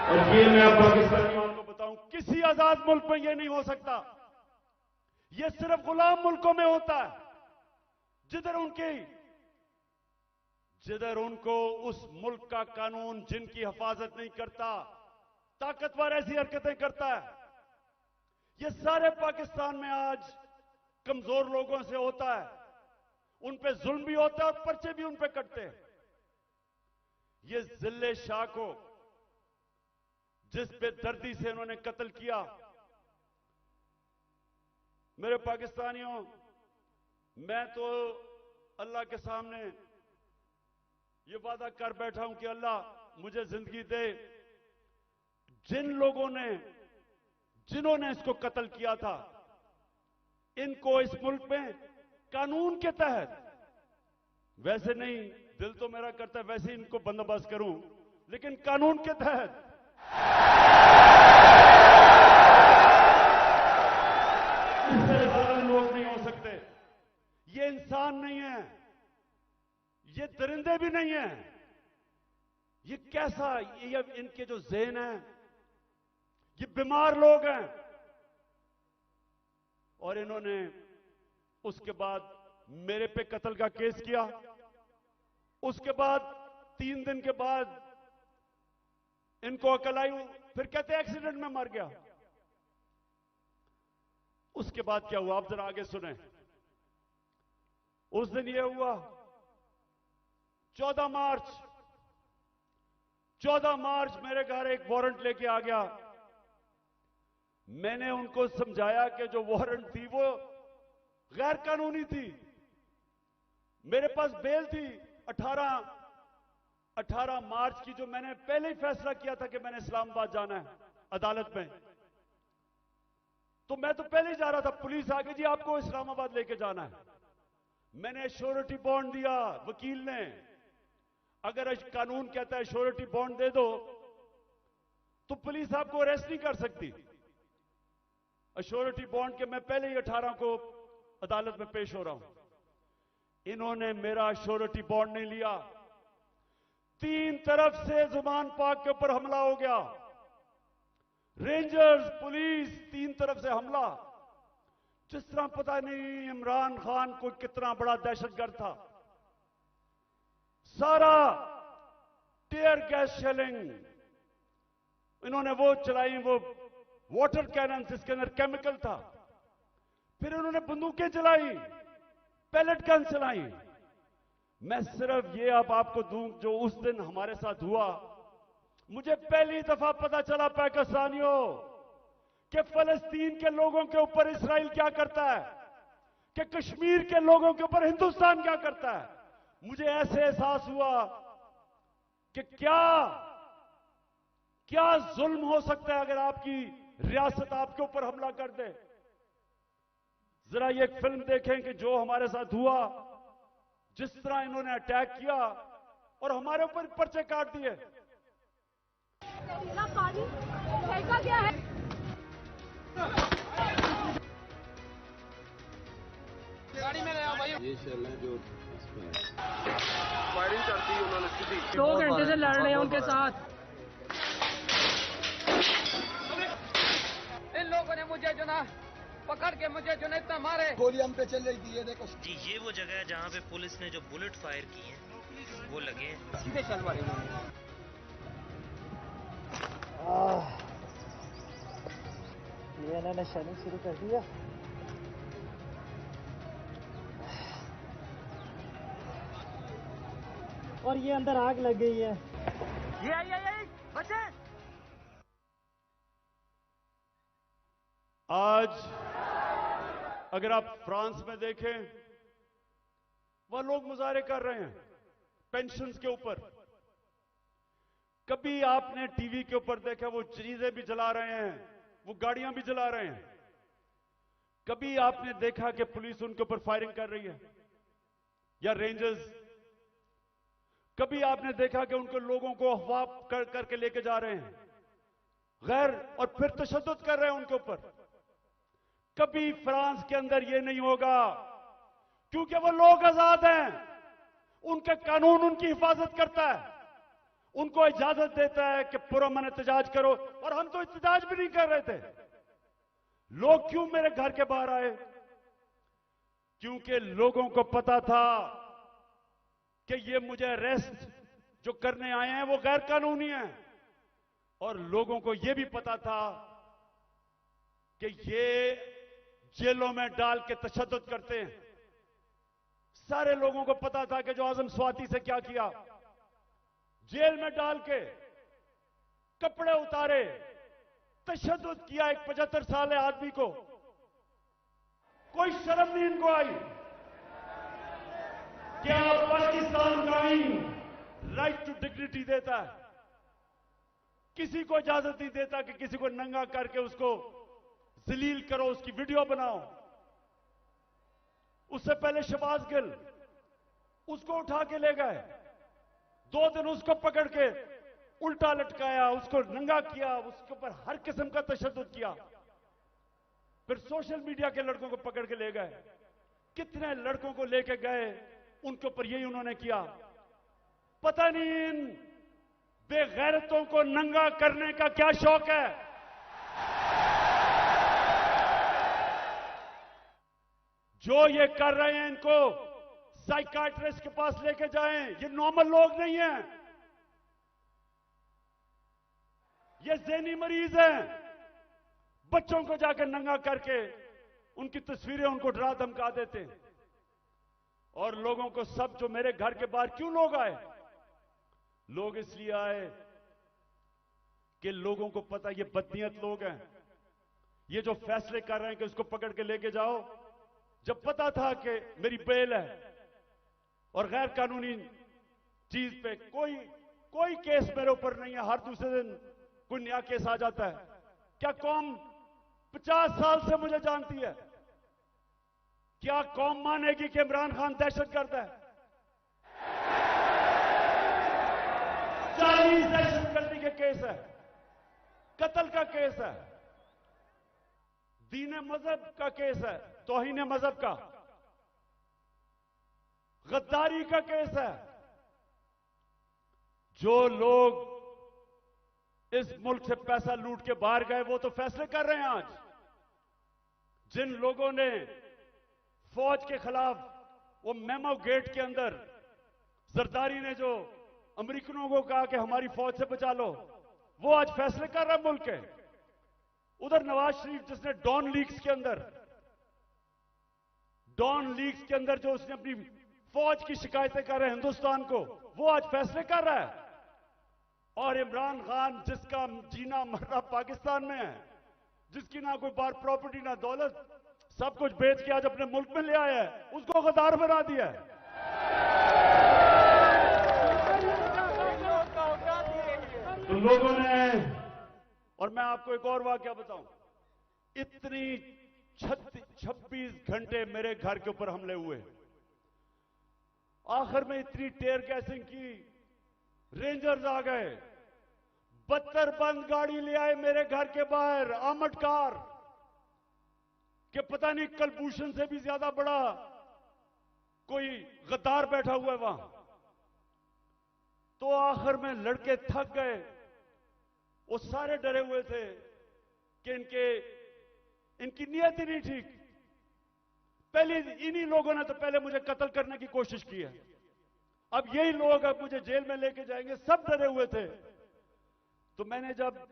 और ये मैं पाकिस्तानियों को बताऊं, किसी आजाद मुल्क में ये नहीं हो सकता। ये सिर्फ गुलाम मुल्कों में होता है, जिधर उनको उस मुल्क का कानून जिनकी हिफाजत नहीं करता, ताकतवर ऐसी हरकतें करता है। ये सारे पाकिस्तान में आज कमजोर लोगों से होता है। उन पे जुल्म भी होता है और पर्चे भी उन पे कटते हैं। ये जिले शाह को जिस बेदर्दी से इन्होंने कत्ल किया, मेरे पाकिस्तानियों, मैं तो अल्लाह के सामने ये वादा कर बैठा हूं कि अल्लाह मुझे जिंदगी दे, जिन लोगों ने, जिन्होंने इसको कत्ल किया था, इनको इस मुल्क में कानून के तहत, वैसे नहीं, दिल तो मेरा करता है वैसे ही इनको बंदोबस्त करूं, लेकिन कानून के तहत इससे ज्यादा लोग नहीं हो सकते। ये इंसान नहीं है, ये दरिंदे भी नहीं है। ये कैसा, ये इनके जो ज़हन है, ये बीमार लोग हैं। और इन्होंने उसके बाद मेरे पे कत्ल का केस किया। उसके बाद 3 दिन के बाद इनको अकल आई, फिर कहते एक्सीडेंट में मर गया। उसके बाद क्या हुआ आप जरा आगे सुने। उस दिन यह हुआ 14 मार्च मेरे घर एक वारंट लेके आ गया। मैंने उनको समझाया कि जो वारंट थी वो गैर कानूनी थी। मेरे पास बेल थी 18 मार्च की, जो मैंने पहले ही फैसला किया था कि मैंने इस्लामाबाद जाना है अदालत में। तो मैं तो पहले ही जा रहा था, पुलिस आ गई जी आपको इस्लामाबाद लेके जाना है। मैंने श्योरिटी बॉन्ड दिया वकील ने। अगर कानून कहता है श्योरिटी बॉन्ड दे दो तो पुलिस आपको अरेस्ट नहीं कर सकती। श्योरिटी बॉन्ड के मैं पहले ही 18 को अदालत में पेश हो रहा हूं। इन्होंने मेरा श्योरिटी बॉन्ड नहीं लिया। 3 तरफ से जुबान पाक के ऊपर हमला हो गया। रेंजर्स, पुलिस, 3 तरफ से हमला। जिस तरह पता नहीं इमरान खान कोई कितना बड़ा दहशतगर्द था। सारा टीयर गैस शेलिंग इन्होंने वो चलाई, वो वाटर कैनन जिसके अंदर केमिकल था। फिर इन्होंने बंदूकें चलाई, पैलेट गन चलाई। मैं सिर्फ ये अब आपको दूं जो उस दिन हमारे साथ हुआ। मुझे पहली दफा पता चला पाकिस्तानियों कि फलस्तीन के लोगों के ऊपर इस्राइल क्या करता है, कि कश्मीर के लोगों के ऊपर हिंदुस्तान क्या करता है। मुझे ऐसे एहसास हुआ कि क्या जुल्म हो सकता है अगर आपकी रियासत आपके ऊपर हमला कर दे। जरा ये फिल्म देखें कि जो हमारे साथ हुआ, जिस तरह इन्होंने अटैक किया और हमारे ऊपर पर्चे काट दिए।
पानी फेंका गया है।
गाड़ी में ले आओ भाई।
ये शेल है जो
फायरिंग करती है उन्होंने सीधी।
2 घंटे से लड़ रहे हैं उनके साथ। इन लोगों ने मुझे जो ना पकड़ के मुझे जो ना इतना मारे।
गोली हम पे चल रही थी, ये देखो।
जी ये वो जगह है जहाँ पे पुलिस ने जो बुलेट फायर की हैं वो लगे हैं।
सीधे चल मारे उन्होंने।
ये इन्होंने शेलिंग शुरू कर दिया। और ये अंदर आग लग गई है।
ये बचे।
आज अगर आप फ्रांस में देखें, वह लोग मुजाहरे कर रहे हैं पेंशन्स के ऊपर। कभी आपने टीवी के ऊपर देखा वो चीजें भी जला रहे हैं, वो गाड़ियां भी जला रहे हैं। कभी आपने देखा कि पुलिस उनके ऊपर फायरिंग कर रही है या रेंजर्स? कभी आपने देखा कि उनको लोगों को अफवाह करके लेके जा रहे हैं गैर, और फिर तशद्दुद कर रहे हैं उनके ऊपर? कभी फ्रांस के अंदर यह नहीं होगा, क्योंकि वो लोग आजाद हैं। उनका कानून उनकी हिफाजत करता है, उनको इजाजत देता है कि पुरअमन एहतजाज करो। और हम तो एहतजाज भी नहीं कर रहे थे। लोग क्यों मेरे घर के बाहर आए? क्योंकि लोगों को पता था कि ये मुझे अरेस्ट जो करने आए हैं वो गैर कानूनी है। और लोगों को यह भी पता था कि ये जेलों में डाल के तशद्दुद करते हैं, सारे लोगों को पता था कि जो आजम स्वाति से क्या किया, जेल में डाल के कपड़े उतारे, तशद्दुद किया एक 75 साल आदमी को, कोई शर्म नहीं इनको आई। क्या पाकिस्तान का आईन राइट टू डिग्निटी देता है? किसी को इजाजत नहीं देता कि किसी को नंगा करके उसको जलील करो, उसकी वीडियो बनाओ। उससे पहले शहबाज गिल, उसको उठा के ले गए, 2 दिन उसको पकड़ के उल्टा लटकाया, उसको नंगा किया, उसके ऊपर हर किस्म का तशद्दुद किया। फिर सोशल मीडिया के लड़कों को पकड़ के ले गए, कितने लड़कों को लेके गए, उनके ऊपर यही उन्होंने किया। पता नहीं इन बेगैरतों को नंगा करने का क्या शौक है। जो ये कर रहे हैं इनको साइकाट्रिस्ट के पास लेके जाएं, ये नॉर्मल लोग नहीं हैं, ये ज़हनी मरीज हैं। बच्चों को जाकर नंगा करके उनकी तस्वीरें उनको डरा धमका देते हैं। और लोगों को सब, जो मेरे घर के बाहर क्यों लोग आए? लोग इसलिए आए कि लोगों को पता ये बदनीयत लोग हैं, ये जो फैसले कर रहे हैं कि उसको पकड़ के लेके जाओ, जब पता था कि मेरी बेल है और गैर कानूनी चीज पे कोई केस मेरे ऊपर नहीं है, हर दूसरे दिन कोई नया केस आ जाता है। क्या कौम 50 साल से मुझे जानती है? क्या कौम मानेगी कि इमरान खान दहशतगर्द है? 40 दहशतगर्दी के केस है, कत्ल का केस है, दीन मजहब का केस है, तौहीन मजहब का, गद्दारी का केस है। जो लोग इस मुल्क से पैसा लूट के बाहर गए वो तो फैसले कर रहे हैं आज। जिन लोगों ने फौज के खिलाफ वो मेमो गेट के अंदर जरदारी ने जो अमेरिकनों को कहा कि हमारी फौज से बचा लो, वो आज फैसले कर रहा है मुल्क के। उधर नवाज शरीफ जिसने डॉन लीग्स के अंदर जो उसने अपनी फौज की शिकायतें कर रहे हैं हिंदुस्तान को, वो आज फैसले कर रहा है। और इमरान खान जिसका जीना मरना पाकिस्तान में है, जिसकी ना कोई बार प्रॉपर्टी ना दौलत, सब कुछ बेच के आज अपने मुल्क में ले आया है, उसको गद्दार बना दिया है। तो लोगों ने, और मैं आपको एक और वाकया बताऊं, इतनी 26 घंटे मेरे घर के ऊपर हमले हुए, आखिर में इतनी टेयर गैसिंग की, रेंजर्स आ गए, 72 बंद गाड़ी ले आए मेरे घर के बाहर, आर्मड कार, कि पता नहीं कलभूषण से भी ज्यादा बड़ा कोई गद्दार बैठा हुआ है वहां। तो आखिर में लड़के थक गए, वो सारे डरे हुए थे कि इनकी नीयत ही नहीं ठीक। पहले इन्हीं लोगों ने तो पहले मुझे कत्ल करने की कोशिश की है, अब यही लोग अब मुझे जेल में लेके जाएंगे, सब डरे हुए थे। तो मैंने जब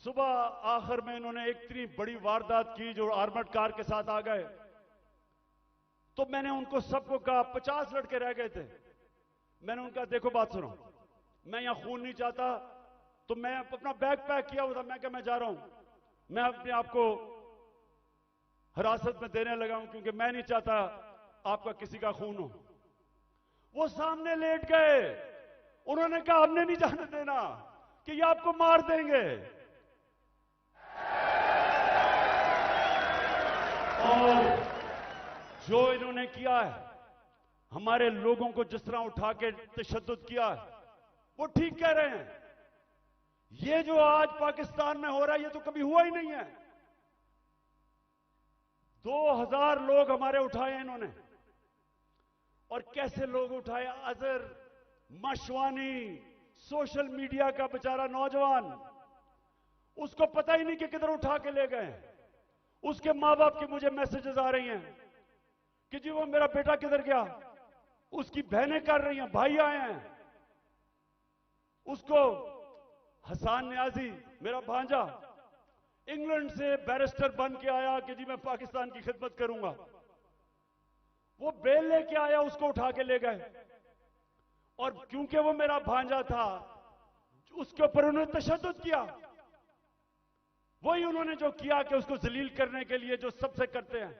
सुबह आखिर में इन्होंने एक इतनी बड़ी वारदात की जो आर्मर्ड कार के साथ आ गए, तो मैंने उनको सबको कहा, 50 लड़के रह गए थे, मैंने उनका देखो बात सुनो, मैं यहां खून नहीं चाहता, तो मैं अपना बैग पैक किया हुआ था, मैं क्या मैं जा रहा हूं, मैं अपने आप को हिरासत में देने लगा हूं क्योंकि मैं नहीं चाहता आपका किसी का खून हो। वो सामने लेट गए, उन्होंने कहा हमने नहीं जाने देना कि ये आपको मार देंगे। और जो इन्होंने किया है, हमारे लोगों को जिस तरह उठा के तशद्दुद किया है, वो ठीक कह रहे हैं। ये जो आज पाकिस्तान में हो रहा है ये तो कभी हुआ ही नहीं है। 2000 लोग हमारे उठाए इन्होंने, और कैसे लोग उठाए, अजहर मशवानी, सोशल मीडिया का बेचारा नौजवान, उसको पता ही नहीं कि किधर उठा के ले गए। उसके मां बाप की मुझे मैसेजेस आ रही हैं कि जी वो मेरा बेटा किधर गया, उसकी बहनें कर रही हैं, भाई आए हैं। उसको हसन न्याजी, मेरा भांजा, इंग्लैंड से बैरिस्टर बन के आया कि जी मैं पाकिस्तान की खिदमत करूंगा। वो बेल लेके आया, उसको उठा के ले गए। और क्योंकि वो मेरा भांजा था, उसके ऊपर उन्होंने तशद्दुद किया। वही उन्होंने जो किया कि उसको जलील करने के लिए जो सबसे करते हैं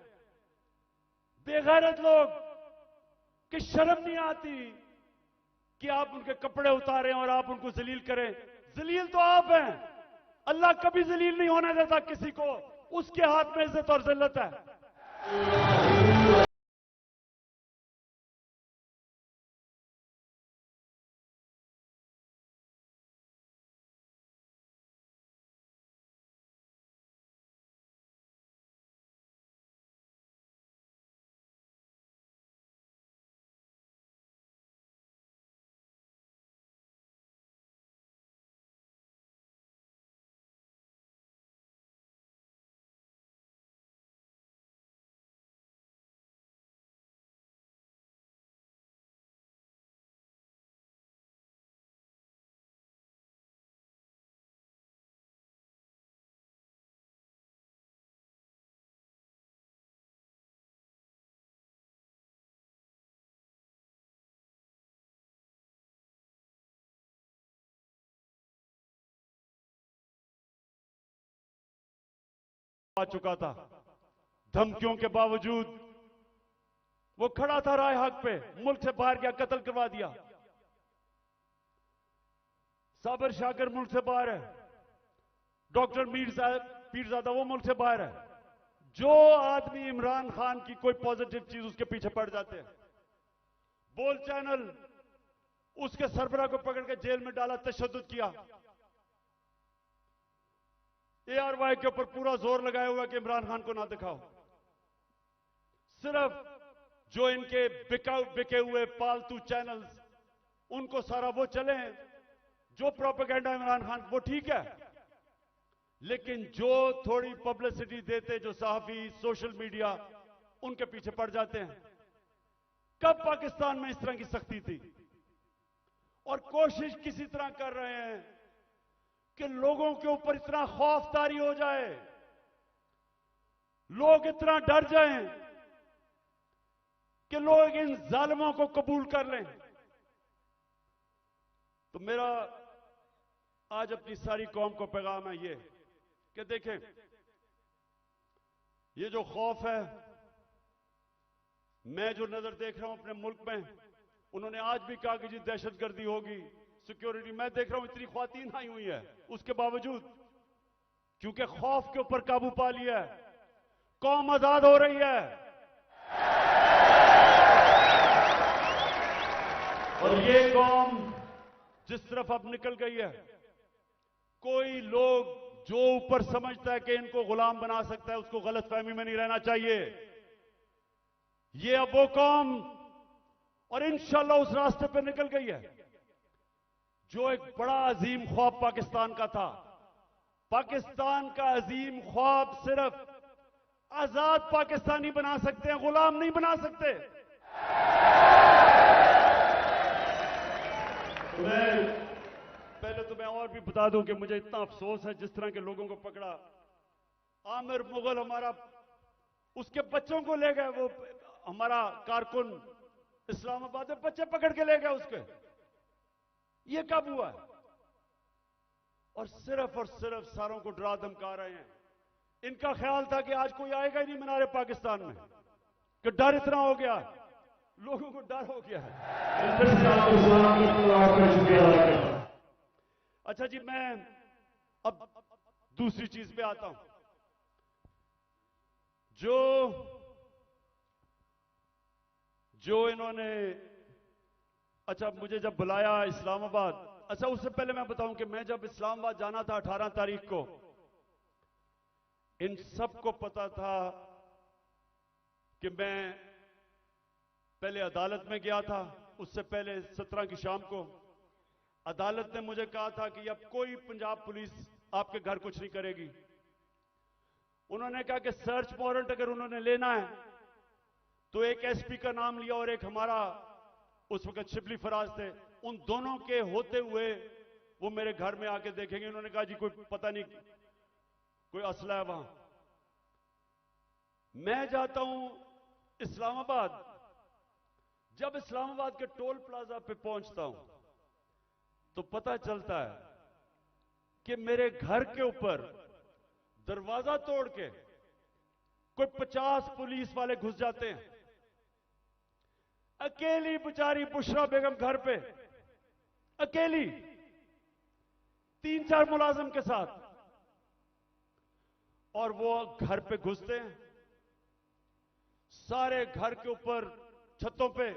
बेगैरत लोग, कि शर्म नहीं आती कि आप उनके कपड़े उतारें और आप उनको जलील करें। जलील तो आप हैं, अल्लाह कभी जलील नहीं होने देता किसी को, उसके हाथ में इज्जत और जिल्लत है। आ चुका था, धमकियों के बावजूद वो खड़ा था राय हक पे, मुल्क से बाहर गया, कत्ल करवा दिया। साबर शाकर मुल्क से बाहर है, डॉक्टर पीरजादा वो मुल्क से बाहर है। जो आदमी इमरान खान की कोई पॉजिटिव चीज उसके पीछे पड़ जाते हैं। बोल चैनल, उसके सरबराह को पकड़ के जेल में डाला, तशद्दुद किया। ARY के ऊपर पूरा जोर लगाया हुआ कि इमरान खान को ना दिखाओ। सिर्फ जो इनके बिके हुए पालतू चैनल्स, उनको सारा वो चले, जो प्रोपेगेंडा इमरान खान, वो ठीक है। लेकिन जो थोड़ी पब्लिसिटी देते जो सहाफी, सोशल मीडिया, उनके पीछे पड़ जाते हैं। कब पाकिस्तान में इस तरह की सख्ती थी? और कोशिश किसी तरह कर रहे हैं कि लोगों के ऊपर इतना खौफ तारी हो जाए, लोग इतना डर जाएं कि लोग इन जालिमों को कबूल कर लें। तो मेरा आज अपनी सारी कौम को पैगाम है ये कि देखें, ये जो खौफ है, मैं जो नजर देख रहा हूं अपने मुल्क में, उन्होंने आज भी कहा कि जी दहशतगर्दी होगी, सिक्योरिटी, मैं देख रहा हूं इतनी ख्वातीन आई हुई है, उसके बावजूद क्योंकि खौफ के ऊपर काबू पा लिया है, कौम आजाद हो रही है। और ये कौम जिस तरफ अब निकल गई है, कोई लोग जो ऊपर समझता है कि इनको गुलाम बना सकता है, उसको गलतफहमी में नहीं रहना चाहिए। ये अब वो कौम और इंशाल्लाह उस रास्ते पर निकल गई है जो एक बड़ा अजीम ख्वाब पाकिस्तान का था। पाकिस्तान का अजीम ख्वाब सिर्फ आजाद पाकिस्तानी बना सकते हैं, गुलाम नहीं बना सकते। पहले तो मैं और भी बता दूं कि मुझे इतना अफसोस है जिस तरह के लोगों को पकड़ा। आमिर मुगल हमारा, उसके बच्चों को ले गए, वो हमारा कारकुन इस्लामाबाद में बच्चे पकड़ के ले गए उसके। ये कब हुआ है? और सिर्फ सारों को डरा धमका रहे हैं। इनका ख्याल था कि आज कोई आएगा ही नहीं मीनारे पाकिस्तान में, कि डर इतना हो गया, लोगों को डर हो गया है। अच्छा जी, मैं अब दूसरी चीज पे आता हूं। जो इन्होंने, अच्छा मुझे जब बुलाया इस्लामाबाद, अच्छा उससे पहले मैं बताऊं कि मैं जब इस्लामाबाद जाना था 18 तारीख को, इन सबको पता था कि मैं पहले अदालत में गया था। उससे पहले 17 की शाम को अदालत ने मुझे कहा था कि अब कोई पंजाब पुलिस आपके घर कुछ नहीं करेगी। उन्होंने कहा कि सर्च वारंट अगर उन्होंने लेना है तो एक एसपी का नाम लिया और एक हमारा उस वक्त शिबली फराज थे, उन दोनों के होते हुए वो मेरे घर में आके देखेंगे। उन्होंने कहा जी कोई पता नहीं, कोई असला है वहां। मैं जाता हूं इस्लामाबाद, जब इस्लामाबाद के टोल प्लाजा पे पहुंचता हूं तो पता चलता है कि मेरे घर के ऊपर दरवाजा तोड़ के कोई 50 पुलिस वाले घुस जाते हैं। अकेली बेचारी बुशरा बेगम घर पे, अकेली 3-4 मुलाजिम के साथ, और वो घर पे घुसते हैं, सारे घर के ऊपर छतों पे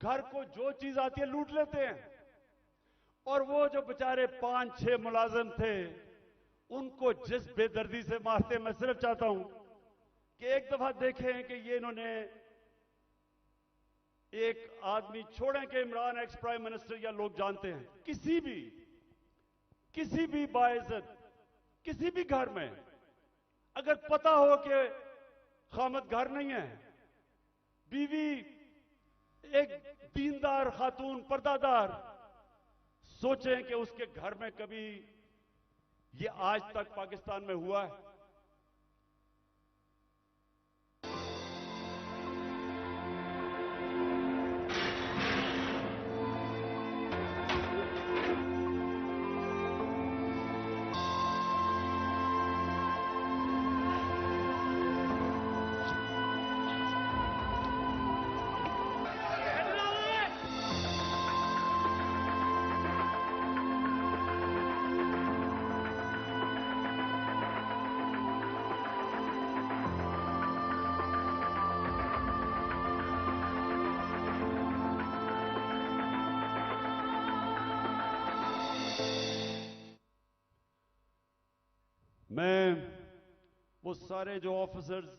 घर को जो चीज आती है लूट लेते हैं। और वो जो बेचारे 5-6 मुलाजिम थे उनको जिस बेदर्दी से मारते हैं, मैं सिर्फ चाहता हूं कि एक दफा देखें कि ये इन्होंने एक आदमी छोड़ें कि इमरान एक्स प्राइम मिनिस्टर या लोग जानते हैं, किसी भी बाइज्जत किसी भी घर में अगर पता हो कि खामद घर नहीं है, बीवी एक दीनदार खातून पर्दादार, सोचें कि उसके घर में कभी ये आज तक पाकिस्तान में हुआ है? मैं वो सारे जो ऑफिसर्स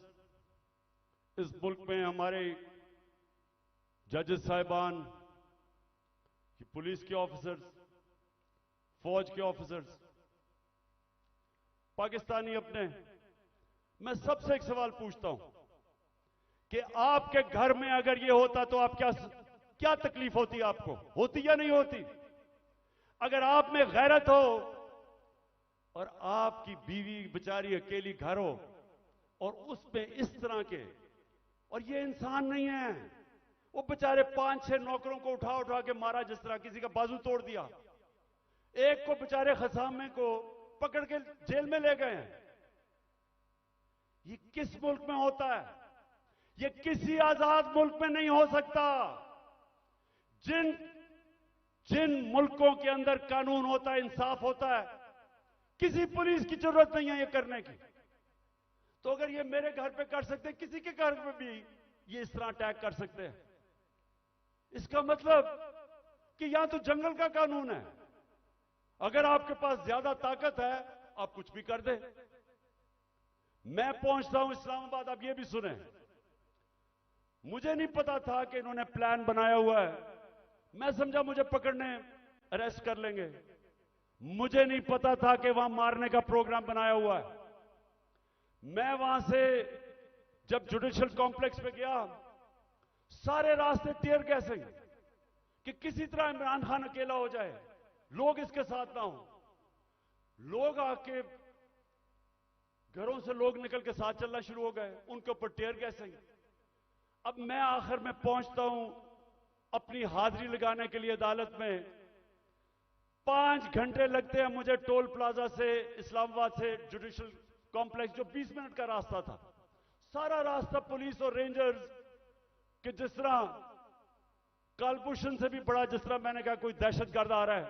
इस मुल्क में, हमारे जजेस साहिबान, पुलिस के ऑफिसर्स, फौज के ऑफिसर्स, पाकिस्तानी अपने, मैं सबसे एक सवाल पूछता हूं कि आपके घर में अगर ये होता तो आप क्या तकलीफ होती? आपको होती या नहीं होती? अगर आप में गैरत हो और आपकी बीवी बेचारी अकेली घर हो और उसमें इस तरह के, और ये इंसान नहीं है, वो बेचारे 5-6 नौकरों को उठा उठा के मारा, जिस तरह किसी का बाजू तोड़ दिया, एक को बेचारे खसामे को पकड़ के जेल में ले गए हैं। ये किस मुल्क में होता है? ये किसी आजाद मुल्क में नहीं हो सकता। जिन मुल्कों के अंदर कानून होता है, इंसाफ होता है, किसी पुलिस की जरूरत नहीं है ये करने की। तो अगर ये मेरे घर पे कर सकते हैं, किसी के घर पे भी ये इस तरह अटैक कर सकते हैं। इसका मतलब कि यहां तो जंगल का कानून है, अगर आपके पास ज्यादा ताकत है आप कुछ भी कर दे। मैं पहुंचता हूं इस्लामाबाद, आप ये भी सुने, मुझे नहीं पता था कि इन्होंने प्लान बनाया हुआ है। मैं समझा मुझे पकड़ने अरेस्ट कर लेंगे, मुझे नहीं पता था कि वहां मारने का प्रोग्राम बनाया हुआ है। मैं वहां से जब जुडिशियल कॉम्प्लेक्स पे गया, सारे रास्ते टीयर गैसिंग कि किसी तरह इमरान खान अकेला हो जाए, लोग इसके साथ ना हो। लोग आके घरों से लोग निकल के साथ चलना शुरू हो गए, उनके ऊपर टीयर गैसिंग। अब मैं आखिर में पहुंचता हूं अपनी हाजिरी लगाने के लिए अदालत में। 5 घंटे लगते हैं मुझे टोल प्लाजा से, इस्लामाबाद से जुडिशियल कॉम्प्लेक्स, जो 20 मिनट का रास्ता था। सारा रास्ता पुलिस और रेंजर्स के, जिस तरह कालभूषण से भी बड़ा, जिस तरह मैंने कहा कोई दहशतगर्द आ रहा है।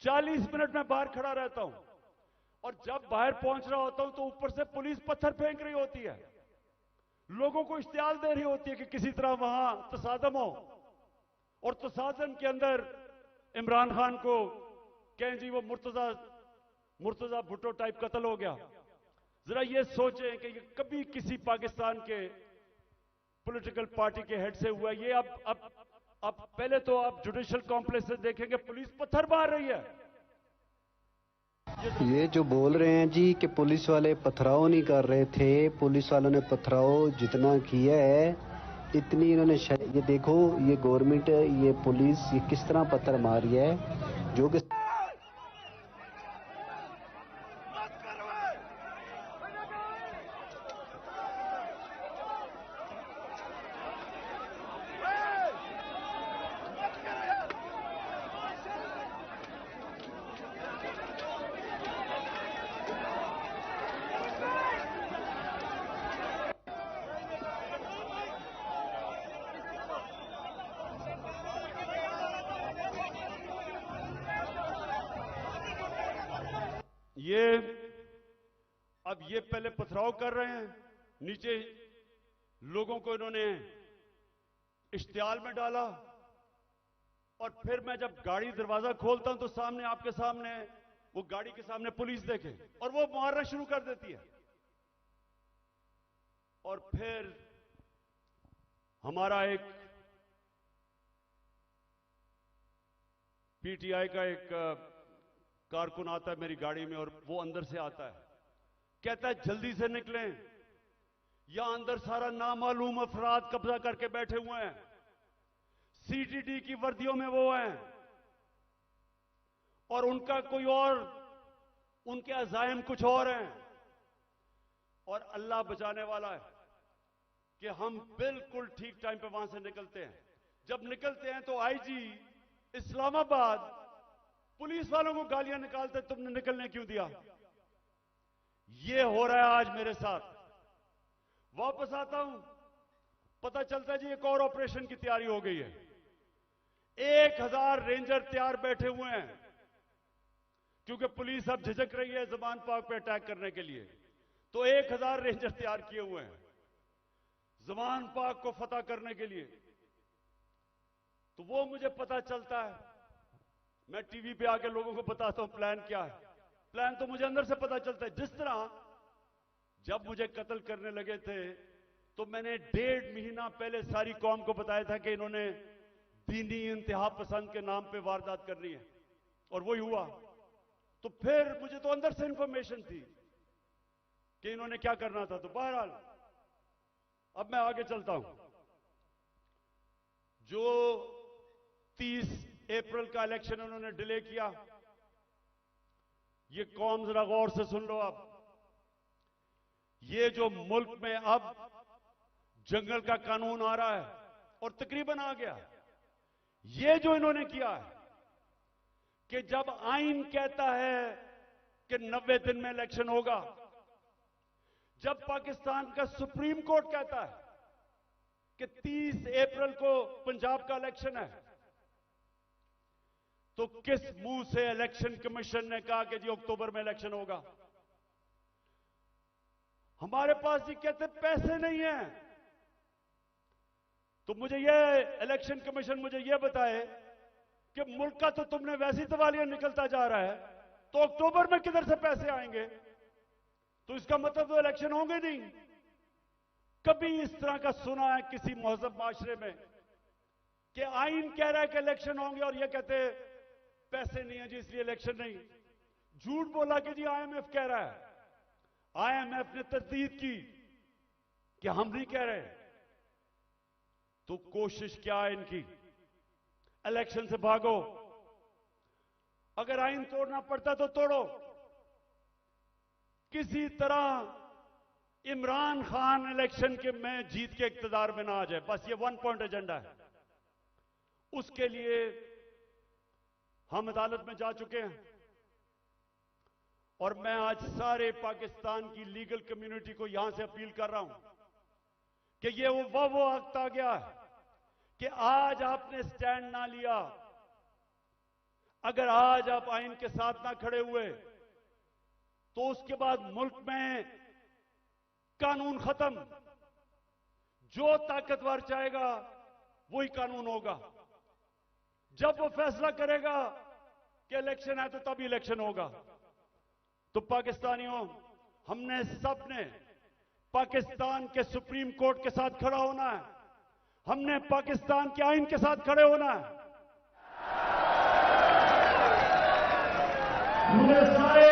40 मिनट में बाहर खड़ा रहता हूं, और जब बाहर पहुंच रहा होता हूं तो ऊपर से पुलिस पत्थर फेंक रही होती है, लोगों को इश्तियाल दे रही होती है कि किसी तरह वहां तसादम हो, और तसादम के अंदर इमरान खान को कहें जी वो मुर्तजा भुट्टो टाइप कत्ल हो गया। जरा ये सोचें कि ये कभी किसी पाकिस्तान के पॉलिटिकल पार्टी के हेड से हुआ। ये अब पहले तो आप जुडिशियल कॉम्प्लेक्स से देखेंगे पुलिस पत्थर मार रही है।
ये जो बोल रहे हैं जी कि पुलिस वाले पथराव नहीं कर रहे थे, पुलिस वालों ने पथराव जितना किया है इतनी इन्होंने, ये देखो ये गवर्नमेंट, ये पुलिस, ये किस तरह पत्थर मारी है, जो कि
अब ये पहले पथराव कर रहे हैं, नीचे लोगों को इन्होंने इश्तियाल में डाला, और फिर मैं जब गाड़ी दरवाजा खोलता हूं तो सामने, आपके सामने, वो गाड़ी के सामने पुलिस देखे और वो मारना शुरू कर देती है। और फिर हमारा एक पीटीआई का एक कारकुन आता है मेरी गाड़ी में, और वो अंदर से आता है, कहता है जल्दी से निकलें, यहां अंदर सारा नामालूम अफराद कब्जा करके बैठे हुए हैं, सीटीडी की वर्दियों में वो हैं, और उनका कोई और, उनके अजायम कुछ और हैं, और अल्लाह बचाने वाला है कि हम बिल्कुल ठीक टाइम पे वहां से निकलते हैं। जब निकलते हैं तो आईजी इस्लामाबाद पुलिस वालों को गालियां निकालते, तुमने निकलने क्यों दिया। ये हो रहा है आज मेरे साथ। वापस आता हूं, पता चलता है जी एक और ऑपरेशन की तैयारी हो गई है। 1000 रेंजर तैयार बैठे हुए हैं, क्योंकि पुलिस अब झिझक रही है ज़मान पाक पे अटैक करने के लिए, तो 1000 रेंजर तैयार किए हुए हैं ज़मान पाक को फतह करने के लिए। तो वो मुझे पता चलता है, मैं टीवी पे आके लोगों को बताता हूं प्लान क्या है। प्लान तो मुझे अंदर से पता चलता है। जिस तरह जब मुझे कत्ल करने लगे थे तो मैंने 1.5 महीना पहले सारी कौम को बताया था कि इन्होंने दीनी इंतहा पसंद के नाम पे वारदात करनी है, और वही हुआ। तो फिर मुझे तो अंदर से इंफॉर्मेशन थी कि इन्होंने क्या करना था। तो बहरहाल अब मैं आगे चलता हूं। जो 30 अप्रैल का इलेक्शन उन्होंने डिले किया, ये कौम जरा गौर से सुन लो। अब ये जो मुल्क में अब जंगल का कानून आ रहा है, और तकरीबन आ गया, ये जो इन्होंने किया है कि जब आइन कहता है कि 90 दिन में इलेक्शन होगा, जब पाकिस्तान का सुप्रीम कोर्ट कहता है कि 30 अप्रैल को पंजाब का इलेक्शन है, तो किस मुंह से इलेक्शन कमीशन ने कहा कि जी अक्टूबर में इलेक्शन होगा। हमारे पास जी कहते पैसे नहीं है। तो मुझे ये इलेक्शन कमीशन मुझे ये बताए कि मुल्क का तो तुमने वैसी तवालियां निकलता जा रहा है, तो अक्टूबर में किधर से पैसे आएंगे। तो इसका मतलब तो इलेक्शन होंगे नहीं। कभी इस तरह का सुना है किसी महजब माशरे में कि आइन कह रहा है कि इलेक्शन होंगे और ये कहते पैसे नहीं है जी इसलिए इलेक्शन नहीं। झूठ बोला कि जी आईएमएफ कह रहा है। आईएमएफ ने तस्दीक की कि हम नहीं कह रहे। तो कोशिश क्या है इनकी, इलेक्शन से भागो। अगर आइन तोड़ना पड़ता तो तोड़ो, किसी तरह इमरान खान इलेक्शन के में जीत के इक्तदार में ना आ जाए, बस ये 1 पॉइंट एजेंडा है। उसके लिए हम अदालत में जा चुके हैं, और मैं आज सारे पाकिस्तान की लीगल कम्युनिटी को यहां से अपील कर रहा हूं कि ये वो वक्त आ गया है कि आज आपने स्टैंड ना लिया, अगर आज आप आइन के साथ ना खड़े हुए, तो उसके बाद मुल्क में कानून खत्म। जो ताकतवर चाहेगा वही कानून होगा। जब वो फैसला करेगा कि इलेक्शन है तो तभी इलेक्शन होगा। तो पाकिस्तानियों, हमने सबने पाकिस्तान के सुप्रीम कोर्ट के साथ खड़ा होना है। हमने पाकिस्तान के आइन के साथ खड़े होना है। मुझे सारे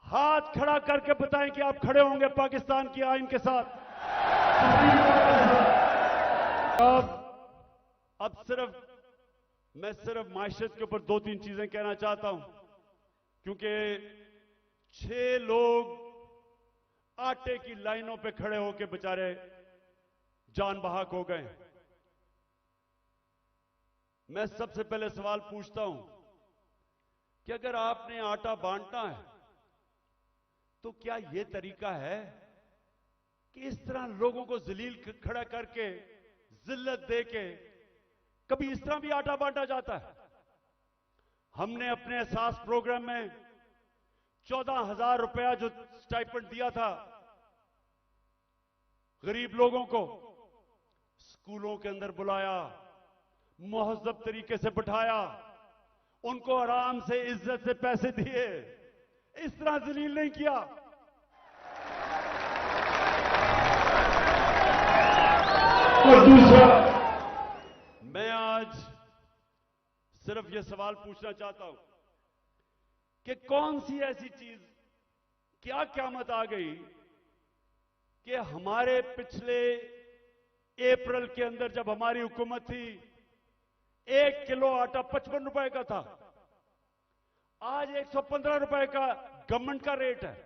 हाथ खड़ा करके बताएं कि आप खड़े होंगे पाकिस्तान की आइन के साथ, सुप्रीम कोर्ट के साथ। अब मैं सिर्फ माशरत के ऊपर 2-3 चीजें कहना चाहता हूं, क्योंकि 6 लोग आटे की लाइनों पे खड़े होकर बेचारे जान बहाक हो गए। मैं सबसे पहले सवाल पूछता हूं कि अगर आपने आटा बांटना है तो क्या यह तरीका है कि इस तरह लोगों को जलील खड़ा करके, जिल्लत देके, कभी इस तरह भी आटा बांटा जाता है? हमने अपने एहसास प्रोग्राम में 14,000 रुपया जो स्टाइपेंड दिया था गरीब लोगों को, स्कूलों के अंदर बुलाया, मुहज़्ज़ब तरीके से बिठाया, उनको आराम से इज्जत से पैसे दिए, इस तरह जलील नहीं किया। और दूसरा, मैं आज सिर्फ यह सवाल पूछना चाहता हूं कि कौन सी ऐसी चीज, क्या क़यामत आ गई कि हमारे पिछले अप्रैल के अंदर जब हमारी हुकूमत थी 1 किलो आटा 55 रुपए का था, आज 115 रुपए का गवर्नमेंट का रेट है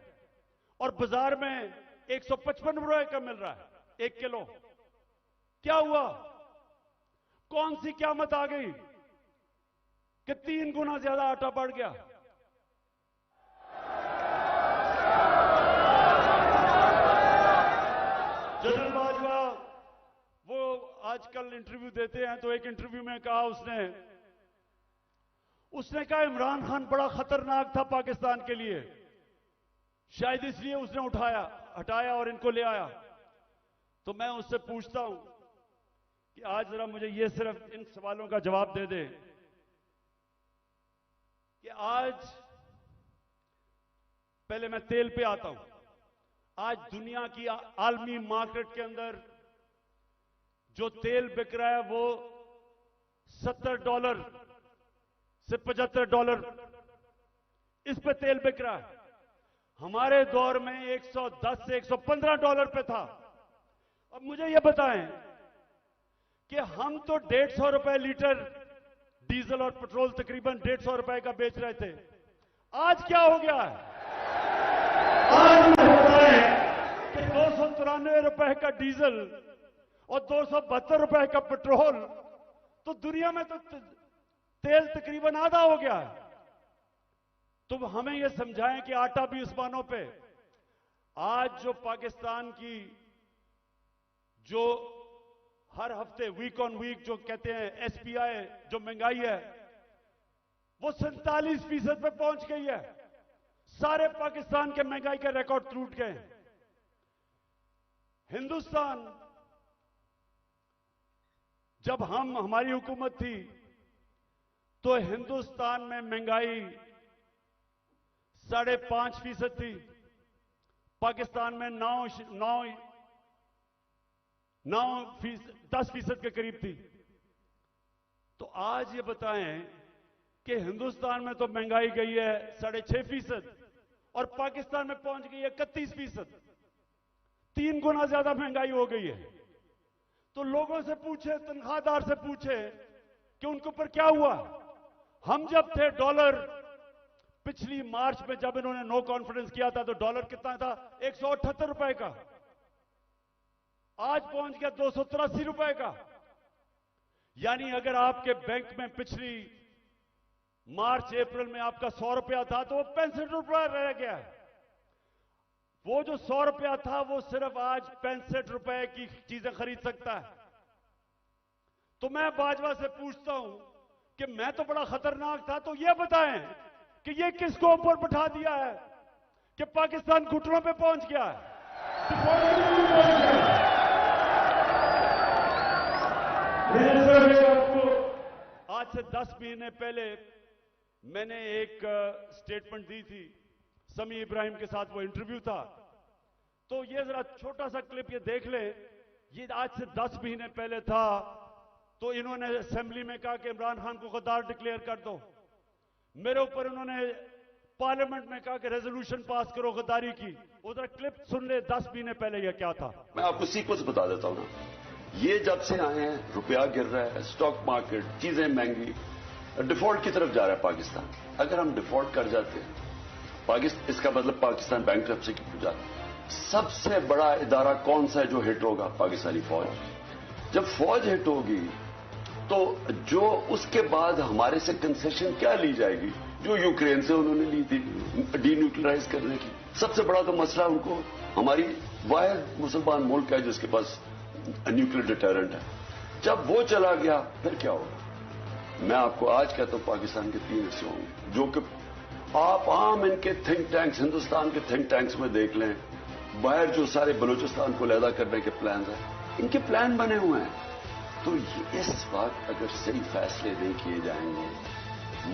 और बाजार में 155 रुपए का मिल रहा है 1 किलो। क्या हुआ? कौन सी क़यामत आ गई कि 3 गुना ज्यादा आटा बढ़ गया? जनरल बाजवा वो आजकल इंटरव्यू देते हैं, तो एक इंटरव्यू में कहा उसने कहा इमरान खान बड़ा खतरनाक था पाकिस्तान के लिए, शायद इसलिए उसने हटाया और इनको ले आया। तो मैं उससे पूछता हूं कि आज जरा मुझे ये सिर्फ इन सवालों का जवाब दे दे कि आज, पहले मैं तेल पे आता हूं, आज दुनिया की आलमी मार्केट के अंदर जो तेल बिक रहा है वो $70 से $75 इस पे तेल बिक रहा है। हमारे दौर में $110 से $115 पे था। अब मुझे यह बताएं कि हम तो 150 रुपए लीटर डीजल और पेट्रोल तकरीबन 150 रुपए का बेच रहे थे, आज क्या हो गया है? आज कि 293 रुपए का डीजल और 272 रुपए का पेट्रोल, तो दुनिया में तो तेल तकरीबन आधा हो गया है। तुम हमें यह समझाएं कि आटा भी उस्मानों पे। आज जो पाकिस्तान की जो हर हफ्ते वीक ऑन वीक जो कहते हैं एसपीआई जो महंगाई है वो 47% पे पहुंच गई है। सारे पाकिस्तान के महंगाई के रिकॉर्ड टूट गए। हिंदुस्तान, जब हमारी हुकूमत थी तो हिंदुस्तान में महंगाई 5.5% थी, पाकिस्तान में 10% के करीब थी। तो आज ये बताएं कि हिंदुस्तान में तो महंगाई गई है 6.5% और पाकिस्तान में पहुंच गई है 31%। 3 गुना ज्यादा महंगाई हो गई है। तो लोगों से पूछे, तनख्वाहदार से पूछे कि उनके ऊपर क्या हुआ। हम जब थे डॉलर, पिछली मार्च में जब इन्होंने नो कॉन्फिडेंस किया था तो डॉलर कितना था? 178 रुपए का, आज पहुंच गया 283 रुपए का। यानी अगर आपके बैंक में पिछली मार्च अप्रैल में आपका 100 रुपया था तो वो 65 रुपया रह गया है। वो जो 100 रुपया था वो सिर्फ आज 65 रुपए की चीजें खरीद सकता है। तो मैं बाजवा से पूछता हूं कि मैं तो बड़ा खतरनाक था, तो ये बताएं कि ये किसको ऊपर बिठा दिया है कि पाकिस्तान घुटनों पे पहुंच गया है। आपको आज से 10 महीने पहले मैंने एक स्टेटमेंट दी थी, समी इब्राहिम के साथ वो इंटरव्यू था। तो ये जरा छोटा सा क्लिप ये देख ले। ये आज से 10 महीने पहले था। तो इन्होंने असेंबली में कहा कि इमरान खान को गद्दार डिक्लेयर कर दो। मेरे ऊपर इन्होंने पार्लियामेंट में कहा कि रेजोल्यूशन पास करो गद्दारी की। उधर क्लिप सुन ले 10 महीने पहले यह क्या था।
मैं आपको सीक्वेंस बता देता हूं ना। ये जब से आए हैं, रुपया गिर रहा है, स्टॉक मार्केट, चीजें महंगी, डिफॉल्ट की तरफ जा रहा है पाकिस्तान। अगर हम डिफॉल्ट कर जाते हैं इसका मतलब पाकिस्तान बैंकरप्सी की जाता। सबसे बड़ा इदारा कौन सा है जो हिट होगा? पाकिस्तानी फौज। जब फौज हिट होगी तो जो उसके बाद हमारे से कंसेशन क्या ली जाएगी जो यूक्रेन से उन्होंने ली थी डीन्यूक्लियराइज करने की। सबसे बड़ा तो मसला उनको, हमारी वाहिद मुसलमान मुल्क है जिसके पास न्यूक्लियर डिटरेंट है। जब वो चला गया फिर क्या होगा? मैं आपको आज कहता हूं पाकिस्तान के 3 हिस्से होंगे, जो कि आप आम इनके थिंक टैंक्स, हिंदुस्तान के थिंक टैंक्स में देख लें, बाहर जो सारे बलूचिस्तान को अलहदा करने के प्लान हैं, इनके प्लान बने हुए हैं। तो इस वक्त अगर सही फैसले नहीं किए जाएंगे,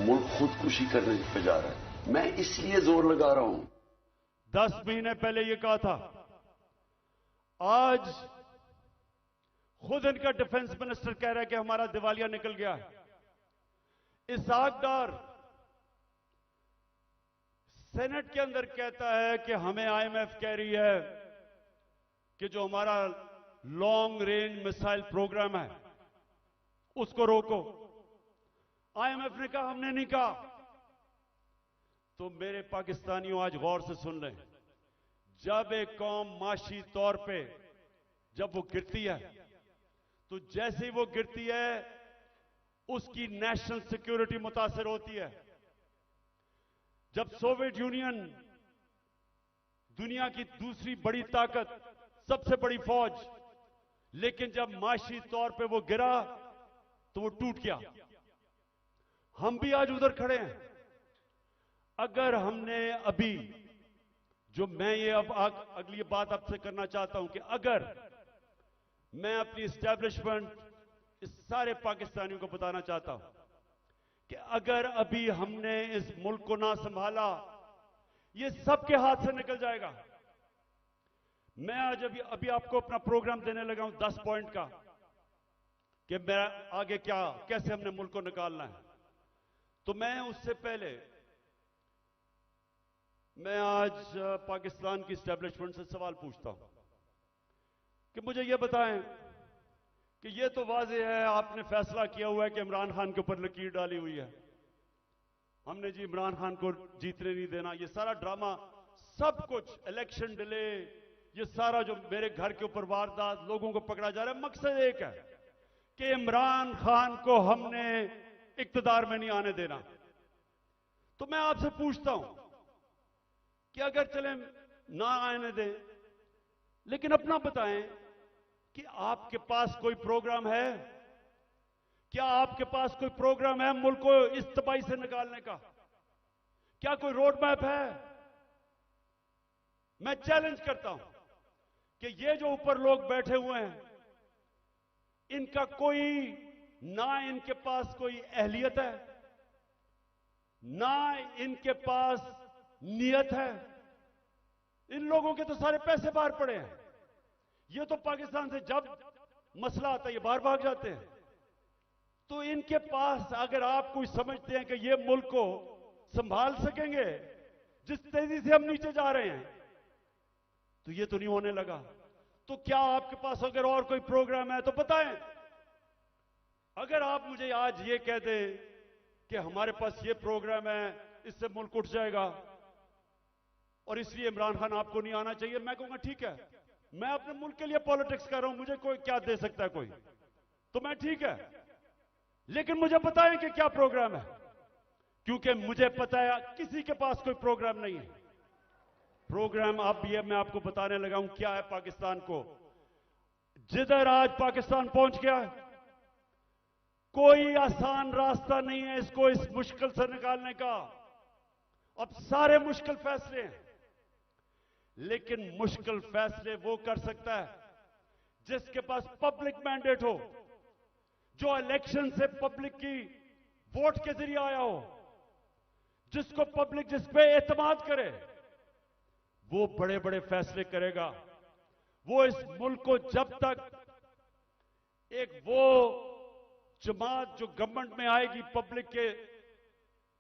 मुल्क खुदकुशी करने पे जा रहा है। मैं इसलिए जोर लगा रहा हूं।
10 महीने पहले ये कहा था, आज खुद इनका डिफेंस मिनिस्टर कह रहा है कि हमारा दिवालिया निकल गया है। इसहाकडार सेनेट के अंदर कहता है कि हमें आईएमएफ कह रही है कि जो हमारा लॉन्ग रेंज मिसाइल प्रोग्राम है उसको रोको। आईएमएफ ने कहा, हमने नहीं कहा। तो मेरे पाकिस्तानियों, आज गौर से सुन लें, जब एक कौम माशी तौर पे जब वो गिरती है, तो जैसे ही वो गिरती है उसकी नेशनल सिक्योरिटी मुतासिर होती है। जब सोवियत यूनियन, दुनिया की दूसरी बड़ी ताकत, सबसे बड़ी फौज, लेकिन जब माशी तौर पे वो गिरा तो वो टूट गया। हम भी आज उधर खड़े हैं। अगर हमने अभी, जो मैं ये अब अगली बात आपसे करना चाहता हूं कि अगर मैं अपनी इस्टेब्लिशमेंट, इस सारे पाकिस्तानियों को बताना चाहता हूं कि अगर अभी हमने इस मुल्क को ना संभाला, ये सबके हाथ से निकल जाएगा। मैं आज अभी आपको अपना प्रोग्राम देने लगा हूं 10 पॉइंट का, कि मैं आगे क्या, कैसे हमने मुल्क को निकालना है। तो मैं उससे पहले, मैं आज पाकिस्तान की इस्टेब्लिशमेंट से सवाल पूछता हूं कि मुझे यह बताएं कि यह तो वाज़ेह है, आपने फैसला किया हुआ है कि इमरान खान के ऊपर लकीर डाली हुई है, हमने जी इमरान खान को जीतने नहीं देना। ये सारा ड्रामा, सब कुछ, इलेक्शन डिले, ये सारा जो मेरे घर के ऊपर वारदात, लोगों को पकड़ा जा रहा है, मकसद एक है कि इमरान खान को हमने इक्तदार में नहीं आने देना। तो मैं आपसे पूछता हूं कि अगर चले ना आने दें, लेकिन अपना बताएं कि आपके पास कोई प्रोग्राम है? क्या आपके पास कोई प्रोग्राम है मुल्क को इस तबाही से निकालने का? क्या कोई रोड मैप है? मैं चैलेंज करता हूं कि ये जो ऊपर लोग बैठे हुए हैं, इनका कोई, ना इनके पास कोई अहलियत है, ना इनके पास नियत है। इन लोगों के तो सारे पैसे बाहर पड़े हैं। ये तो पाकिस्तान से जब मसला आता है ये बाहर भाग जाते हैं। तो इनके पास, अगर आप कोई समझते हैं कि ये मुल्क को संभाल सकेंगे जिस तेजी से हम नीचे जा रहे हैं, तो ये तो नहीं होने लगा। तो क्या आपके पास अगर और कोई प्रोग्राम है तो बताएं। अगर आप मुझे आज ये कह दें कि हमारे पास ये प्रोग्राम है, इससे मुल्क उठ जाएगा और इसलिए इमरान खान आपको नहीं आना चाहिए, मैं कहूंगा ठीक है, मैं अपने मुल्क के लिए पॉलिटिक्स कर रहा हूं, मुझे कोई क्या दे सकता है कोई, तो मैं ठीक है, लेकिन मुझे बताएं कि क्या प्रोग्राम है, क्योंकि मुझे पता है किसी के पास कोई प्रोग्राम नहीं है। प्रोग्राम अब ये मैं आपको बताने लगा हूं क्या है पाकिस्तान को। जिधर आज पाकिस्तान पहुंच गया है, कोई आसान रास्ता नहीं है इसको इस मुश्किल से निकालने का। अब सारे मुश्किल फैसले हैं, लेकिन मुश्किल फैसले वो कर सकता है जिसके पास पब्लिक मैंडेट हो, जो इलेक्शन से पब्लिक की वोट के जरिए आया हो, जिसको पब्लिक जिस पे एतमाद करे, वो बड़े बड़े फैसले करेगा। वो इस मुल्क को जब तक एक वो जमात जो गवर्नमेंट में आएगी पब्लिक के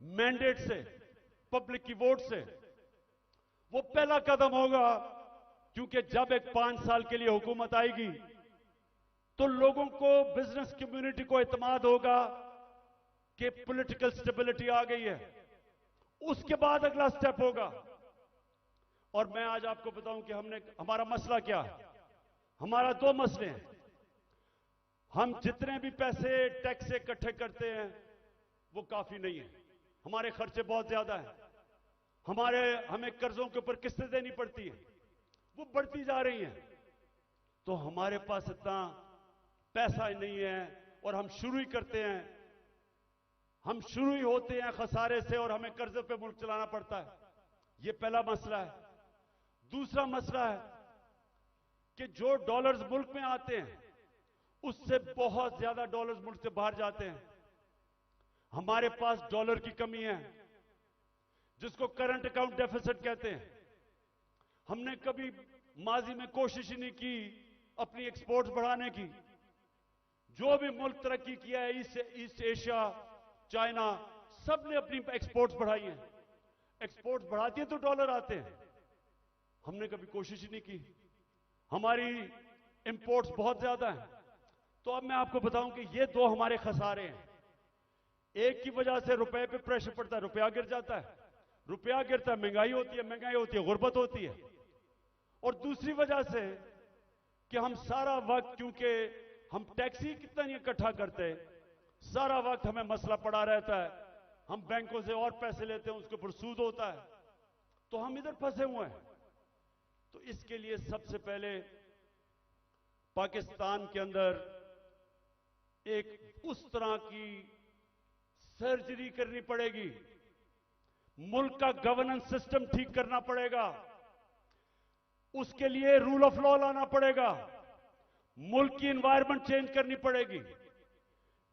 मैंडेट से, पब्लिक की वोट से, वो पहला कदम होगा। क्योंकि जब एक 5 साल के लिए हुकूमत आएगी तो लोगों को, बिजनेस कम्युनिटी को एतमाद होगा कि पॉलिटिकल स्टेबिलिटी आ गई है। उसके बाद अगला स्टेप होगा। और मैं आज आपको बताऊं कि हमारा मसला क्या है। हमारा 2 मसले हैं। हम जितने भी पैसे टैक्स से इकट्ठे करते हैं वो काफी नहीं है, हमारे खर्चे बहुत ज्यादा हैं। हमें कर्जों के ऊपर किस्तें देनी पड़ती हैं, वो बढ़ती जा रही हैं। तो हमारे पास इतना पैसा नहीं है और हम शुरू ही करते हैं। हम शुरू ही होते हैं खसारे से और हमें कर्जे पे मुल्क चलाना पड़ता है। यह पहला मसला है। दूसरा मसला है कि जो डॉलर्स मुल्क में आते हैं उससे बहुत ज्यादा डॉलर्स मुल्क से बाहर जाते हैं। हमारे पास डॉलर की कमी है, जिसको करंट अकाउंट डेफिसिट कहते हैं। हमने कभी माजी में कोशिश ही नहीं की अपनी एक्सपोर्ट्स बढ़ाने की। जो भी मुल्क तरक्की किया है, ईस्ट एशिया, चाइना, सब ने अपनी एक्सपोर्ट्स बढ़ाई हैं। एक्सपोर्ट्स बढ़ाती है तो डॉलर आते हैं। हमने कभी कोशिश ही नहीं की। हमारी इंपोर्ट्स बहुत ज्यादा हैं। तो अब मैं आपको बताऊं कि ये दो हमारे खसारे हैं। एक की वजह से रुपए पे प्रेशर पड़ता है, रुपया गिर जाता है। रुपया गिरता है, महंगाई होती है, गुर्बत होती है। और दूसरी वजह से कि हम सारा वक्त, क्योंकि हम टैक्स ही कितना नहीं इकट्ठा करते, सारा वक्त हमें मसला पड़ा रहता है। हम बैंकों से और पैसे लेते हैं, उसके ऊपर सूद होता है, तो हम इधर फंसे हुए हैं। तो इसके लिए सबसे पहले पाकिस्तान के अंदर एक उस तरह की सर्जरी करनी पड़ेगी। मुल्क का गवर्नेंस सिस्टम ठीक करना पड़ेगा। उसके लिए रूल ऑफ लॉ लाना पड़ेगा। मुल्क की एनवायरनमेंट चेंज करनी पड़ेगी।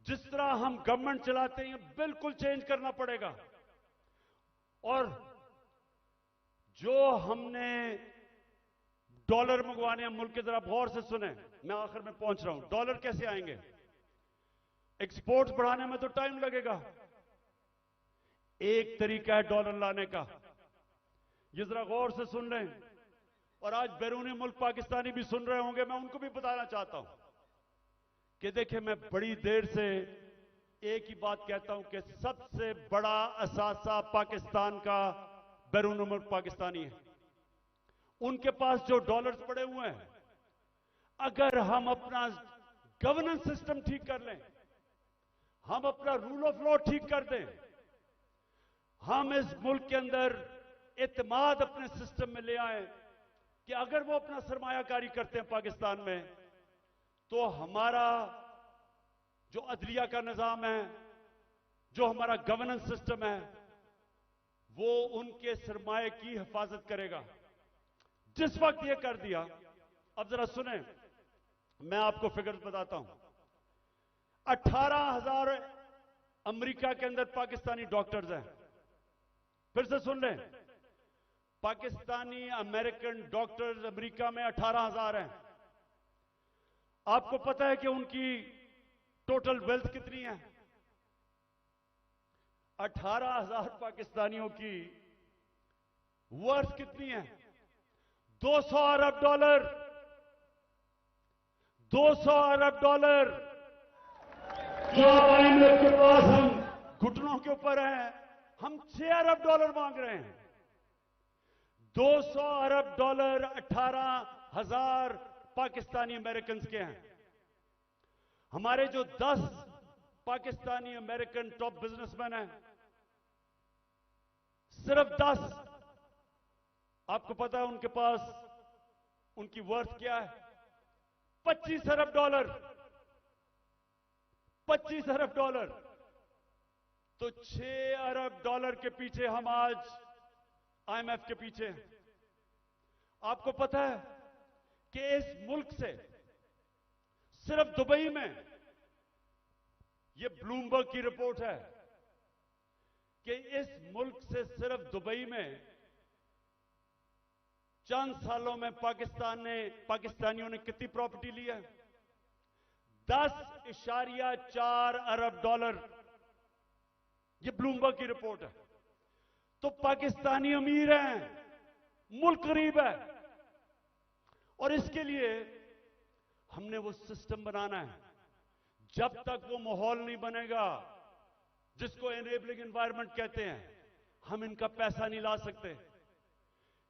जिस तरह हम गवर्नमेंट चलाते हैं बिल्कुल चेंज करना पड़ेगा। और जो हमने डॉलर मंगवाने हैं मुल्क के, जरा गौर से सुने, मैं आखिर में पहुंच रहा हूं। डॉलर कैसे आएंगे? एक्सपोर्ट्स बढ़ाने में तो टाइम लगेगा। एक तरीका है डॉलर लाने का, ये जरा गौर से सुन लें। और आज बैरूनी मुल्क पाकिस्तानी भी सुन रहे होंगे, मैं उनको भी बताना चाहता हूं कि देखिए, मैं बड़ी देर से एक ही बात कहता हूं कि सबसे बड़ा असासा पाकिस्तान का बैरूनी मुल्क पाकिस्तानी है। उनके पास जो डॉलर्स पड़े हुए हैं, अगर हम अपना गवर्नेंस सिस्टम ठीक कर लें, हम अपना रूल ऑफ लॉ ठीक कर दें, हम इस मुल्क के अंदर एतमाद अपने सिस्टम में ले आए कि अगर वो अपना सरमायाकारी करते हैं पाकिस्तान में, तो हमारा जो अदलिया का निजाम है, जो हमारा गवर्नेंस सिस्टम है, वो उनके सरमाए की हिफाजत करेगा। जिस वक्त ये कर दिया, अब जरा सुने, मैं आपको फिगर्स बताता हूं। 18,000 अमेरिका के अंदर पाकिस्तानी डॉक्टर्स हैं। फिर से सुन लें, पाकिस्तानी अमेरिकन डॉक्टर्स अमेरिका में 18,000 हैं। आपको पता है कि उनकी टोटल वेल्थ कितनी है? 18,000 पाकिस्तानियों की वर्थ कितनी है? 200 अरब डॉलर। 200 अरब डॉलर जो IMF के पास हम घुटनों के ऊपर हैं, हम 6 अरब डॉलर मांग रहे हैं। 200 अरब डॉलर 18,000 पाकिस्तानी अमेरिकन के हैं। हमारे जो 10 पाकिस्तानी अमेरिकन टॉप बिजनेसमैन हैं, सिर्फ 10, आपको पता है उनके पास उनकी वर्थ क्या है? 25 अरब डॉलर। 25 अरब डॉलर। तो 6 अरब डॉलर के पीछे हम आज IMF के पीछे हैं। आपको पता है कि इस मुल्क से सिर्फ दुबई में, यह ब्लूमबर्ग की रिपोर्ट है कि इस मुल्क से सिर्फ दुबई में चंद सालों में पाकिस्तानियों ने कितनी प्रॉपर्टी ली है? 10.4 अरब डॉलर। यह ब्लूमबर्ग की रिपोर्ट है। तो पाकिस्तानी अमीर हैं, मुल्क गरीब है। और इसके लिए हमने वो सिस्टम बनाना है। जब तक वो माहौल नहीं बनेगा, जिसको एनेबलिंग एनवायरनमेंट कहते हैं, हम इनका पैसा नहीं ला सकते।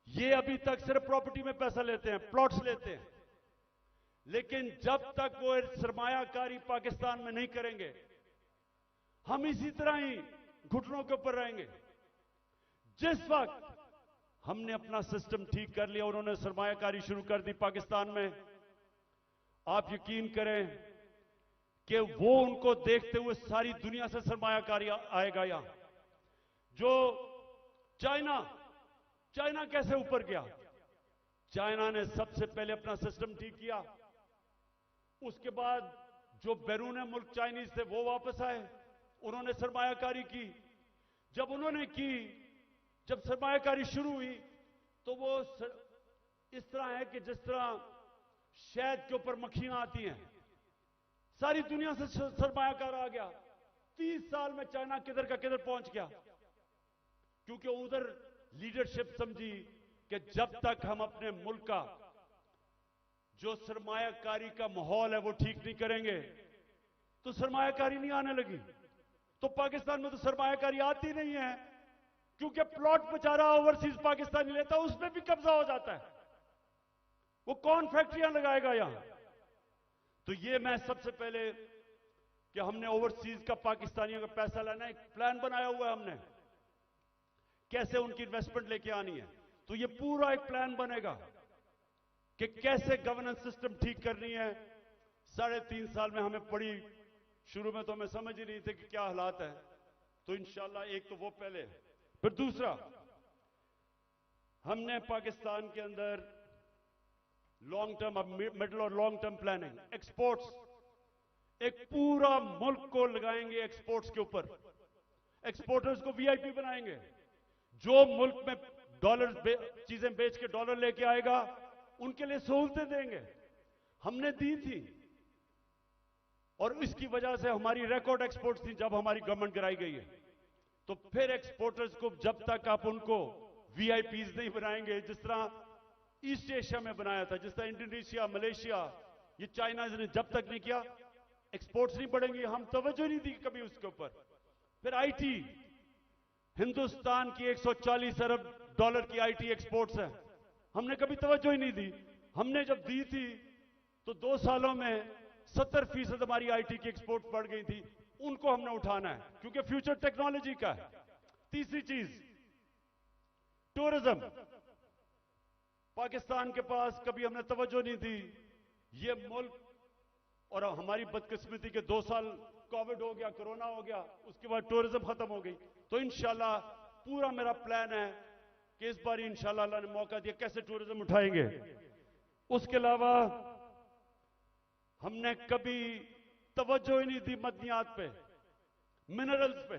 ये अभी तक सिर्फ प्रॉपर्टी में पैसा लेते हैं, प्लॉट्स लेते हैं, लेकिन जब तक वो सरमायाकारी पाकिस्तान में नहीं करेंगे, हम इसी तरह ही घुटनों के ऊपर रहेंगे। जिस वक्त हमने अपना सिस्टम ठीक कर लिया, उन्होंने सरमायाकारी शुरू कर दी पाकिस्तान में, आप यकीन करें कि वो उनको देखते हुए सारी दुनिया से सरमायाकारी आएगा यहां। जो चाइना कैसे ऊपर गया? चाइना ने सबसे पहले अपना सिस्टम ठीक किया, उसके बाद जो बैरून मुल्क चाइनीज थे वो वापस आए, उन्होंने सरमायाकारी की। जब सरमायाकारी शुरू हुई तो वो इस तरह है कि जिस तरह शहद के ऊपर मक्खियां आती हैं, सारी दुनिया से सरमायाकार आ गया। 30 साल में चाइना किधर का किधर पहुंच गया, क्योंकि उधर लीडरशिप समझी कि जब तक हम अपने मुल्क का जो सरमायाकारी का माहौल है वो ठीक नहीं करेंगे तो सरमायाकारी नहीं आने लगी। तो पाकिस्तान में तो सरमायाकारी आती नहीं है, क्योंकि प्लॉट बेचारा ओवरसीज पाकिस्तानी लेता है, उसमें भी कब्जा हो जाता है। वो कौन फैक्ट्रियां लगाएगा यहां? तो ये मैं सबसे पहले कि हमने ओवरसीज का पाकिस्तानियों का पैसा लाना, एक प्लान बनाया हुआ है हमने, कैसे उनकी इन्वेस्टमेंट लेके आनी है। तो ये पूरा एक प्लान बनेगा कि कैसे गवर्नेंस सिस्टम ठीक करनी है। 3.5 साल में हमें पड़ी, शुरू में तो हमें समझ ही नहीं थे कि क्या हालात है। तो इंशाल्लाह एक तो वो पहले, फिर दूसरा, हमने पाकिस्तान के अंदर लॉन्ग टर्म, मिडिल और लॉन्ग टर्म प्लानिंग, एक्सपोर्ट्स, एक पूरा मुल्क को लगाएंगे एक्सपोर्ट्स के ऊपर। एक्सपोर्टर्स को वीआईपी बनाएंगे। जो मुल्क में डॉलर चीजें बेच के डॉलर लेके आएगा उनके लिए सहूलतें देंगे। हमने दी थी और इसकी वजह से हमारी रिकॉर्ड एक्सपोर्ट्स थी जब हमारी गवर्नमेंट गिराई गई है। तो फिर एक्सपोर्टर्स को जब तक आप उनको वीआईपीज नहीं बनाएंगे, जिस तरह ईस्ट एशिया में बनाया था, जिस तरह इंडोनेशिया, मलेशिया, ये चाइना ने जब तक नहीं किया, एक्सपोर्ट्स नहीं बढ़ेंगे। हम तवज्जो नहीं दी कभी उसके ऊपर। फिर आईटी, हिंदुस्तान की 140 अरब डॉलर की आईटी एक्सपोर्ट्स है, हमने कभी तवज्जो ही नहीं दी। हमने जब दी थी तो 2 सालों में 70% हमारी आईटी की एक्सपोर्ट बढ़ गई थी। उनको हमने उठाना है, क्योंकि फ्यूचर टेक्नोलॉजी का है। तीसरी चीज, टूरिज्म। पाकिस्तान के पास कभी हमने तवज्जो नहीं दी। ये मुल्क, और हमारी बदकिस्मती के 2 साल कोविड हो गया, कोरोना हो गया, उसके बाद टूरिज्म खत्म हो गई। तो इंशाल्लाह पूरा मेरा प्लान है कि इस बार इंशाल्लाह अल्लाह ने मौका दिया, कैसे टूरिज्म उठाएंगे। उसके अलावा हमने कभी तवज्जो ही नहीं दी मदनियात पे, मिनरल्स पे।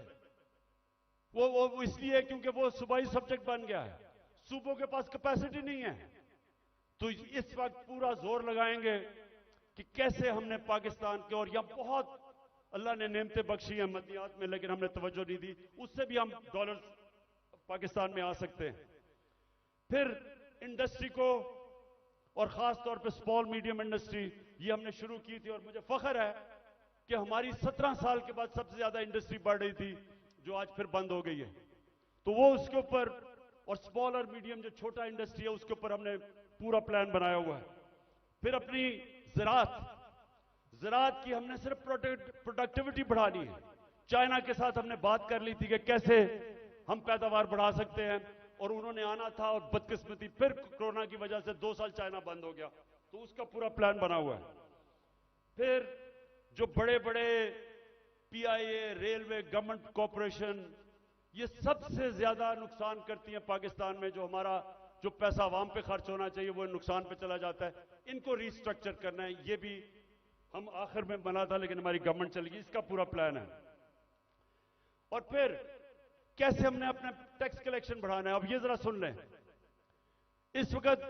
वो इसलिए क्योंकि वो सूबाई सब्जेक्ट बन गया है, सूबों के पास कैपेसिटी नहीं है। तो इस वक्त पूरा जोर लगाएंगे कि कैसे हमने पाकिस्तान के, और यहां बहुत अल्लाह ने नेमतें बख्शी हैं मदनियात में, लेकिन हमने तवज्जो नहीं दी, उससे भी हम डॉलर पाकिस्तान में आ सकते हैं। फिर इंडस्ट्री को, और खास तौर पे स्मॉल मीडियम इंडस्ट्री, ये हमने शुरू की थी और मुझे फख्र है कि हमारी 17 साल के बाद सबसे ज्यादा इंडस्ट्री बढ़ रही थी, जो आज फिर बंद हो गई है। तो वो उसके ऊपर, और स्मॉल और मीडियम जो छोटा इंडस्ट्री है उसके ऊपर हमने पूरा प्लान बनाया हुआ है। फिर अपनी ज़राअत की हमने सिर्फ प्रोडक्टिविटी बढ़ानी है। चाइना के साथ हमने बात कर ली थी कि कैसे हम पैदावार बढ़ा सकते हैं, और उन्होंने आना था, और बदकिस्मती फिर कोरोना की वजह से 2 साल चाइना बंद हो गया। तो उसका पूरा प्लान बना हुआ है। फिर जो बड़े बड़े पीआईए, रेलवे, गवर्नमेंट कॉरपोरेशन, ये सबसे ज्यादा नुकसान करती हैं पाकिस्तान में। जो हमारा जो पैसा आवाम पे खर्च होना चाहिए वो नुकसान पे चला जाता है। इनको रिस्ट्रक्चर करना है। ये भी हम आखिर में बना था, लेकिन हमारी गवर्नमेंट चली गई। इसका पूरा प्लान है। और फिर कैसे हमने अपने टैक्स कलेक्शन बढ़ाना है। अब ये जरा सुन लें, इस वक्त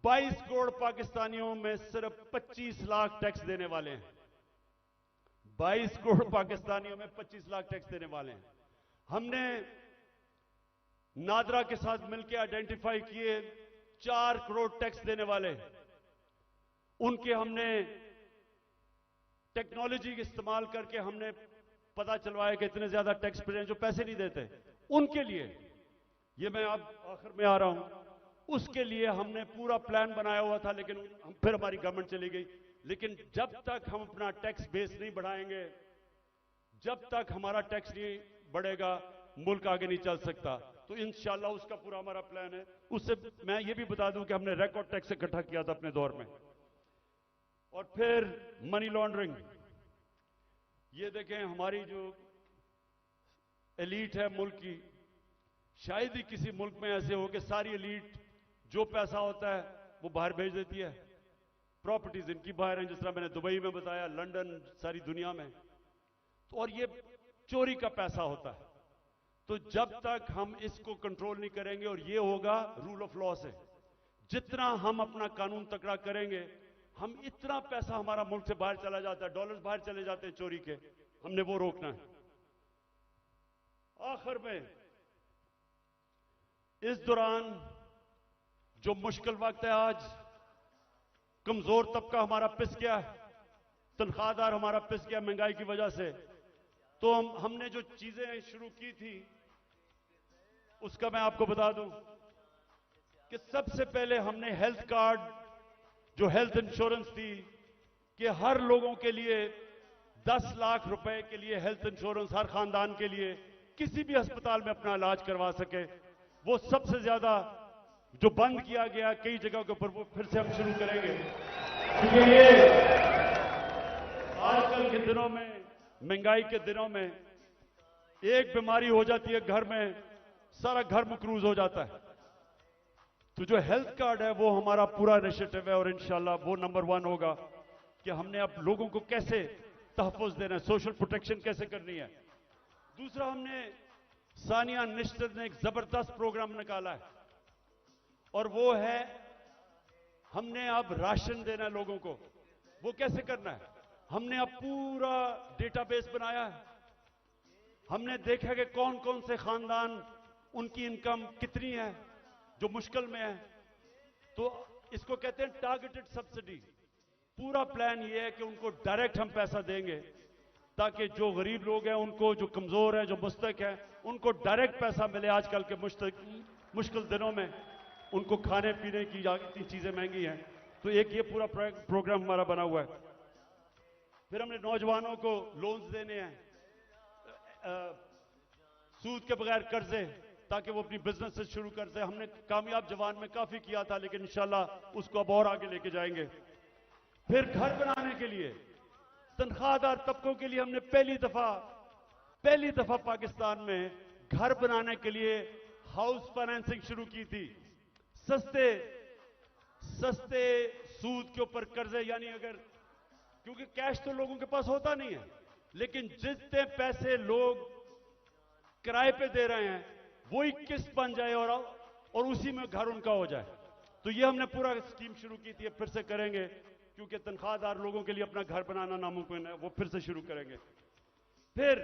22 करोड़ पाकिस्तानियों में सिर्फ 25 लाख टैक्स देने वाले हैं। 22 करोड़ पाकिस्तानियों में 25 लाख टैक्स देने वाले हैं। हमने नादरा के साथ मिलकर आइडेंटिफाई किए 4 करोड़ टैक्स देने वाले, उनके हमने टेक्नोलॉजी के इस्तेमाल करके हमने पता चलवाया कि इतने ज्यादा टैक्स पेयर जो पैसे नहीं देते, उनके लिए, ये मैं अब आखिर में आ रहा हूं, उसके लिए हमने पूरा प्लान बनाया हुआ था, लेकिन फिर हमारी गवर्नमेंट चली गई। लेकिन जब तक हम अपना टैक्स बेस नहीं बढ़ाएंगे, जब तक हमारा टैक्स नहीं बढ़ेगा, मुल्क आगे नहीं चल सकता। तो इंशाल्लाह उसका पूरा हमारा प्लान है। उससे मैं ये भी बता दूं कि हमने रिकॉर्ड टैक्स इकट्ठा किया था अपने दौर में। और फिर मनी लॉन्ड्रिंग, ये देखें हमारी जो एलीट है मुल्क की, शायद ही किसी मुल्क में ऐसे हो कि सारी एलीट जो पैसा होता है वो बाहर भेज देती है। प्रॉपर्टीज इनकी बाहर हैं, जिस तरह मैंने दुबई में बताया, लंदन, सारी दुनिया में। तो और ये चोरी का पैसा होता है। तो जब तक हम इसको कंट्रोल नहीं करेंगे, और ये होगा रूल ऑफ लॉ से, जितना हम अपना कानून तकड़ा करेंगे, हम इतना पैसा हमारा मुल्क से बाहर चला जाता है, डॉलर्स बाहर चले जाते हैं चोरी के, हमने वो रोकना है। आखिर में इस दौरान जो मुश्किल वक्त है, आज कमजोर तबका हमारा पिस गया है, तनख्वाहदार हमारा पिस गया महंगाई की वजह से। तो हमने जो चीजें शुरू की थी उसका मैं आपको बता दूं कि सबसे पहले हमने हेल्थ कार्ड, जो हेल्थ इंश्योरेंस थी, कि हर लोगों के लिए 10 लाख रुपए के लिए हेल्थ इंश्योरेंस हर खानदान के लिए किसी भी अस्पताल में अपना इलाज करवा सके, वो सबसे ज्यादा जो बंद किया गया कई जगहों के ऊपर, वो फिर से हम शुरू करेंगे। क्योंकि ये आजकल के दिनों में, महंगाई के दिनों में, एक बीमारी हो जाती है घर में, सारा घर मकरूज हो जाता है। तो जो हेल्थ कार्ड है वो हमारा पूरा इनिशिएटिव है, और इंशाल्लाह वो नंबर 1 होगा कि हमने अब लोगों को कैसे तहफ़्फ़ुज़ देना है, सोशल प्रोटेक्शन कैसे करनी है। दूसरा, हमने सानिया निश्चित ने एक जबरदस्त प्रोग्राम निकाला है, और वो है हमने अब राशन देना है लोगों को। वो कैसे करना है? हमने अब पूरा डेटाबेस बनाया है। हमने देखा कि कौन कौन से खानदान, उनकी इनकम कितनी है जो मुश्किल में है। तो इसको कहते हैं टारगेटेड सब्सिडी। पूरा प्लान ये है कि उनको डायरेक्ट हम पैसा देंगे, ताकि जो गरीब लोग हैं उनको, जो कमजोर हैं, जो मुस्तक हैं, उनको डायरेक्ट पैसा मिले। आजकल के मुश्किल दिनों में उनको खाने पीने की इतनी चीजें महंगी हैं। तो एक ये पूरा प्रोग्राम हमारा बना हुआ है। फिर हमने नौजवानों को लोन्स देने हैं, सूद के बगैर कर्जे, ताकि वो अपनी बिजनेस शुरू कर दे। हमने कामयाब जवान में काफी किया था, लेकिन इंशाल्लाह उसको अब और आगे लेके जाएंगे। फिर घर बनाने के लिए तनख्वाहदार तबकों के लिए हमने पहली दफा पाकिस्तान में घर बनाने के लिए हाउस फाइनेंसिंग शुरू की थी। सस्ते सूद के ऊपर कर्जे, यानी अगर, क्योंकि कैश तो लोगों के पास होता नहीं है, लेकिन जितने पैसे लोग किराए पे दे रहे हैं वही किस्त बन जाए और उसी में घर उनका हो जाए। तो ये हमने पूरा स्कीम शुरू की थी, फिर से करेंगे, क्योंकि तनख्वाहदार लोगों के लिए अपना घर बनाना नामुमकिन है, वो फिर से शुरू करेंगे। फिर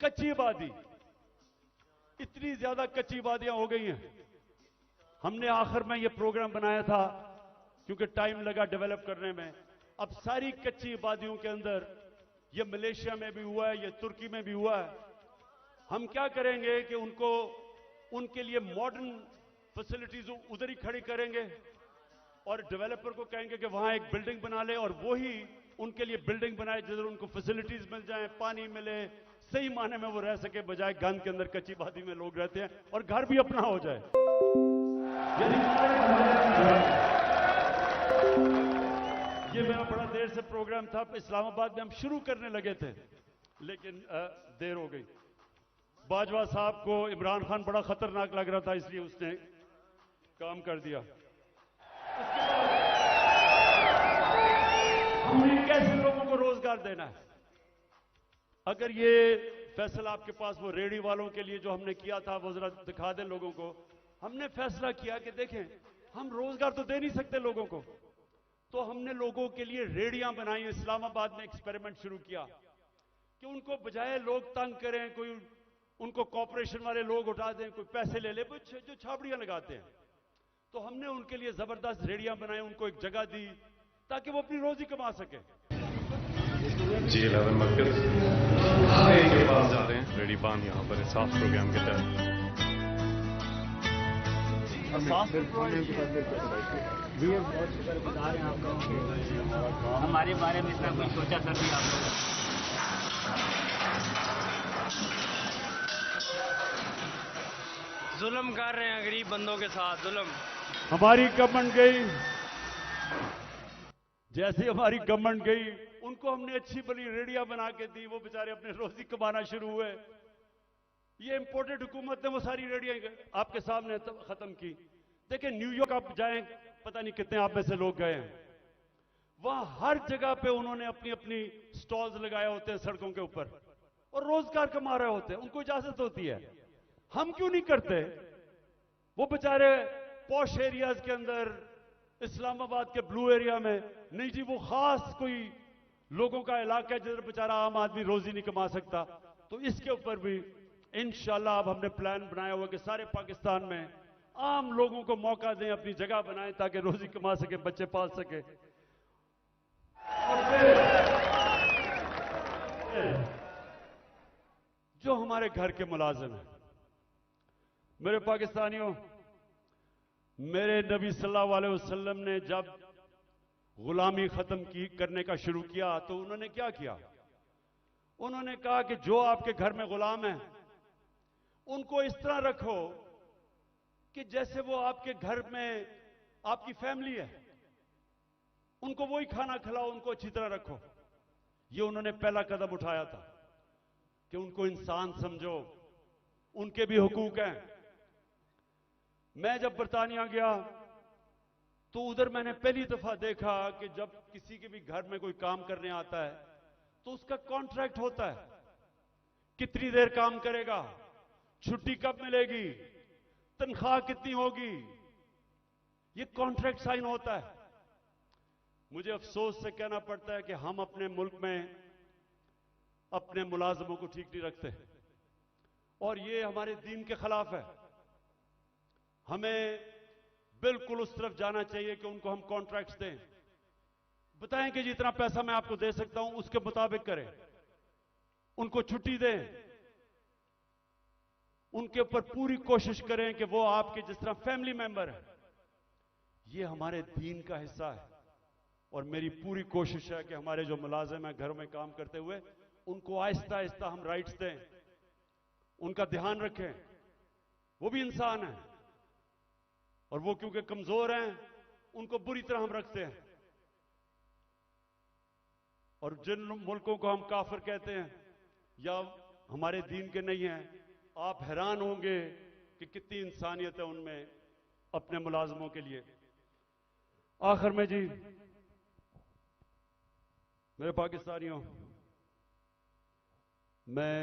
कच्ची आबादी, इतनी ज्यादा कच्ची आबादियां हो गई हैं। हमने आखिर में ये प्रोग्राम बनाया था, क्योंकि टाइम लगा डेवलप करने में। अब सारी कच्ची आबादियों के अंदर, ये मलेशिया में भी हुआ है, ये तुर्की में भी हुआ है, हम क्या करेंगे कि उनके लिए मॉडर्न फैसिलिटीज उधर ही खड़ी करेंगे, और डेवलपर को कहेंगे कि वहां एक बिल्डिंग बना ले, और वो ही उनके लिए बिल्डिंग बनाए जिधर उनको फैसिलिटीज मिल जाए, पानी मिले, सही माने में वो रह सके, बजाय गंद के अंदर कच्ची आबादी में लोग रहते हैं, और घर भी अपना हो जाए। ये मेरा बड़ा देर से प्रोग्राम था, इस्लामाबाद में हम शुरू करने लगे थे, लेकिन देर हो गई। बाजवा साहब को इमरान खान बड़ा खतरनाक लग रहा था, इसलिए उसने काम कर दिया। हमें कैसे लोगों को रोजगार देना है? अगर ये फैसला आपके पास वो रेहड़ी वालों के लिए जो हमने किया था, वो जरा दिखा दें लोगों को। हमने फैसला किया कि देखें, हम रोजगार तो दे नहीं सकते लोगों को, तो हमने लोगों के लिए रेहड़ियां बनाई। इस्लामाबाद में एक्सपेरिमेंट शुरू किया कि उनको बजाय लोग तंग करें, कोई उनको कॉर्पोरेशन वाले लोग उठा दें, कोई पैसे ले ले, जो छाबड़ियां लगाते हैं, तो हमने उनके लिए जबरदस्त रेहड़ियां बनाई, उनको एक जगह दी ताकि वो अपनी रोजी कमा सके।
G11 मरकज के पास जा रहे हैं, रेडी पान यहाँ पर साफ प्रोग्राम के तहत।
हमारे बारे में इतना कुछ सोचा सर भी आप लोग? जुल्म कर रहे हैं गरीब बंदों के साथ, जुल्म।
हमारी गवर्नमेंट गई, जैसे हमारी गवर्नमेंट गई उनको हमने अच्छी भली रेडियां बना के दी, वो बेचारे अपने रोजी कमाना शुरू हुए। ये इंपोर्टेड हुकूमत ने वो सारी रेडियां आपके सामने खत्म की। देखिए न्यूयॉर्क आप जाएं, पता नहीं कितने आप में से लोग गए हैं, वहां हर जगह पे उन्होंने अपनी अपनी स्टॉल्स लगाए होते हैं सड़कों के ऊपर और रोजगार कमा रहे होते हैं, उनको इजाजत होती है। हम क्यों नहीं करते? वो बेचारे पॉश एरियाज के अंदर, इस्लामाबाद के ब्लू एरिया में नहीं जी, वो खास कोई लोगों का इलाका है जिधर बेचारा आम आदमी रोजी नहीं कमा सकता। तो इसके ऊपर भी इंशाल्लाह अब हमने प्लान बनाया हुआ कि सारे पाकिस्तान में आम लोगों को मौका दें, अपनी जगह बनाएं ताकि रोजी कमा सके, बच्चे पाल सके। और फिर जो हमारे घर के मुलाजिम हैं, मेरे पाकिस्तानियों, मेरे नबी सल्लल्लाहु अलैहि वसल्लम ने जब गुलामी खत्म करने का शुरू किया तो उन्होंने क्या किया? उन्होंने कहा कि जो आपके घर में गुलाम है उनको इस तरह रखो कि जैसे वो आपके घर में आपकी फैमिली है, उनको वही खाना खिलाओ, उनको अच्छी तरह रखो। ये उन्होंने पहला कदम उठाया था कि उनको इंसान समझो, उनके भी हुकूक हैं। मैं जब बरतानिया गया तो उधर मैंने पहली दफा देखा कि जब किसी के भी घर में कोई काम करने आता है तो उसका कॉन्ट्रैक्ट होता है, कितनी देर काम करेगा, छुट्टी कब मिलेगी, तनख्वाह कितनी होगी, ये कॉन्ट्रैक्ट साइन होता है। मुझे अफसोस से कहना पड़ता है कि हम अपने मुल्क में अपने मुलाजमों को ठीक नहीं रखते और ये हमारे दीन के खिलाफ है। हमें बिल्कुल उस तरफ जाना चाहिए कि उनको हम कॉन्ट्रैक्ट्स दें, बताएं कि जितना पैसा मैं आपको दे सकता हूं उसके मुताबिक करें, उनको छुट्टी दें, उनके ऊपर पूरी कोशिश करें कि वो आपके जिस तरह फैमिली मेंबर है। ये हमारे दीन का हिस्सा है और मेरी पूरी कोशिश है कि हमारे जो मुलाजिम हैं घरों में काम करते हुए उनको आहिस्ता आहिस्ता हम राइट्स दें, उनका ध्यान रखें। वो भी इंसान है और वो क्योंकि कमजोर हैं उनको बुरी तरह हम रखते हैं। और जिन मुल्कों को हम काफिर कहते हैं या हमारे दीन के नहीं हैं, आप हैरान होंगे कि कितनी इंसानियत है उनमें अपने मुलाजमों के लिए। आखिर में जी मेरे पाकिस्तानियों, मैं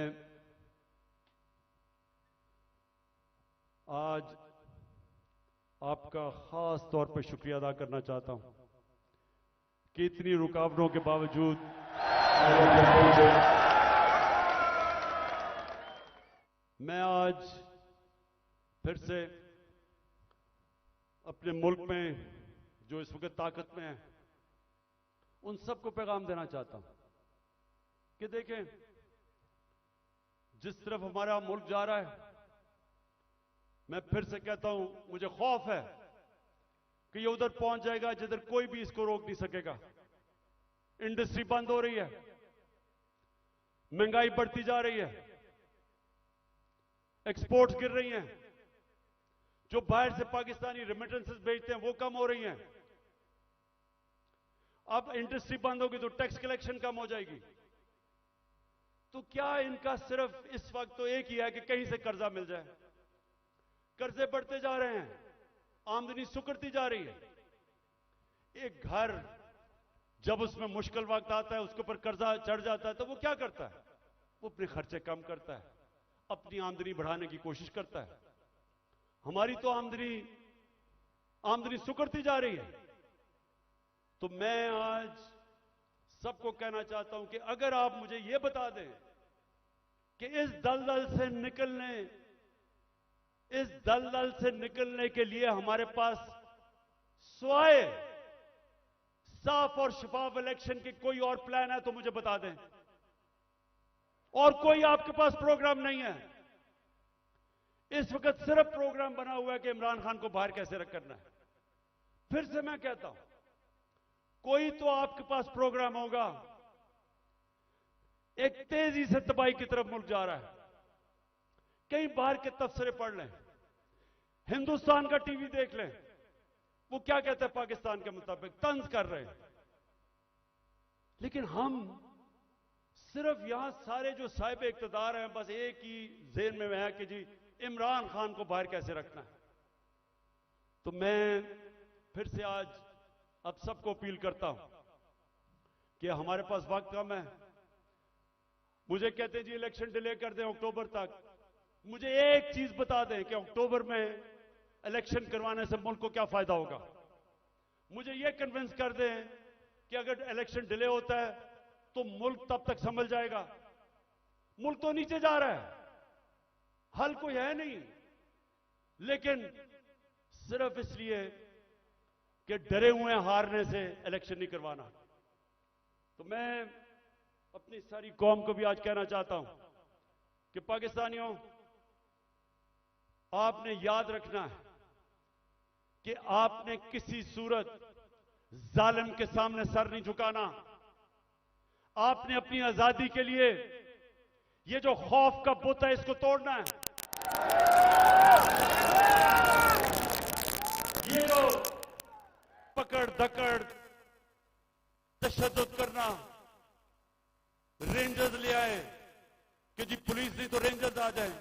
आज आपका खास तौर पर शुक्रिया अदा करना चाहता हूं कि इतनी रुकावटों के बावजूद मैं आज फिर से अपने मुल्क में जो इस वक्त ताकत में है उन सबको पैगाम देना चाहता हूं कि देखें, जिस तरफ हमारा मुल्क जा रहा है, मैं फिर से कहता हूं, मुझे खौफ है कि ये उधर पहुंच जाएगा जिधर कोई भी इसको रोक नहीं सकेगा। इंडस्ट्री बंद हो रही है, महंगाई बढ़ती जा रही है, एक्सपोर्ट्स गिर रही हैं, जो बाहर से पाकिस्तानी रेमिटेंसेस भेजते हैं वो कम हो रही हैं। अब इंडस्ट्री बंद होगी तो टैक्स कलेक्शन कम हो जाएगी। तो क्या इनका सिर्फ इस वक्त तो एक ही है कि कहीं से कर्जा मिल जाए। कर्जे बढ़ते जा रहे हैं, आमदनी सुकड़ती जा रही है। एक घर जब उसमें मुश्किल वक्त आता है, उसके ऊपर कर्जा चढ़ जाता है, तो वो क्या करता है? वो अपने खर्चे कम करता है, अपनी आमदनी बढ़ाने की कोशिश करता है। हमारी तो आमदनी सुकड़ती जा रही है। तो मैं आज सबको कहना चाहता हूं कि अगर आप मुझे यह बता दें कि इस दलदल से निकलने के लिए हमारे पास स्वाय साफ और शफाफ इलेक्शन की कोई और प्लान है तो मुझे बता दें। और कोई आपके पास प्रोग्राम नहीं है। इस वक्त सिर्फ प्रोग्राम बना हुआ है कि इमरान खान को बाहर कैसे करना है। फिर से मैं कहता हूं, कोई तो आपके पास प्रोग्राम होगा। एक तेजी से तबाही की तरफ मुल्क जा रहा है। कहीं बाहर के तबसरे पढ़ लें, हिंदुस्तान का टीवी देख लें, वो क्या कहते हैं पाकिस्तान के मुताबिक तंज कर रहे हैं। लेकिन हम सिर्फ यहां सारे जो साहिब इख्तिदार हैं बस एक ही ज़हन में है कि जी इमरान खान को बाहर कैसे रखना है। तो मैं फिर से आज अब सबको अपील करता हूं कि हमारे पास वक्त कम है। मुझे कहते हैं जी इलेक्शन डिले कर दें अक्टूबर तक। मुझे एक चीज बता दें कि अक्टूबर में इलेक्शन करवाने से मुल्क को क्या फायदा होगा। मुझे यह कन्विंस कर दें कि अगर इलेक्शन डिले होता है तो मुल्क तब तक संभल जाएगा। मुल्क तो नीचे जा रहा है, हल कोई है नहीं, लेकिन सिर्फ इसलिए कि डरे हुए हारने से इलेक्शन नहीं करवाना। तो मैं अपनी सारी कौम को भी आज कहना चाहता हूं कि पाकिस्तानियों, आपने याद रखना है कि आपने किसी सूरत जालिम के सामने सर नहीं झुकाना। आपने अपनी आजादी के लिए ये जो खौफ का बुत है इसको तोड़ना है। ये जो पकड़ धकड़ तशद्दुद करना, रेंजर्स ले आए कि जी पुलिस नहीं तो रेंजर्स आ जाए,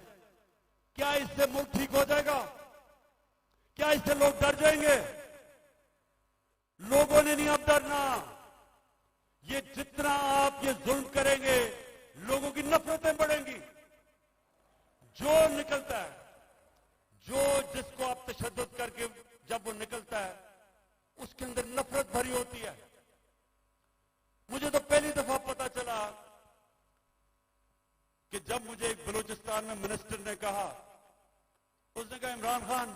क्या इससे मुल्क ठीक हो जाएगा? क्या इससे लोग डर जाएंगे? लोगों ने नहीं अब डरना। ये जितना आप ये जुल्म करेंगे लोगों की नफरतें बढ़ेंगी। जो निकलता है, जो जिसको आप तशद्दुद करके जब वो निकलता है उसके अंदर नफरत भरी होती है। मुझे तो पहली दफा पता चला कि जब मुझे एक बलूचिस्तान में मिनिस्टर ने कहा, उसने कहा इमरान खान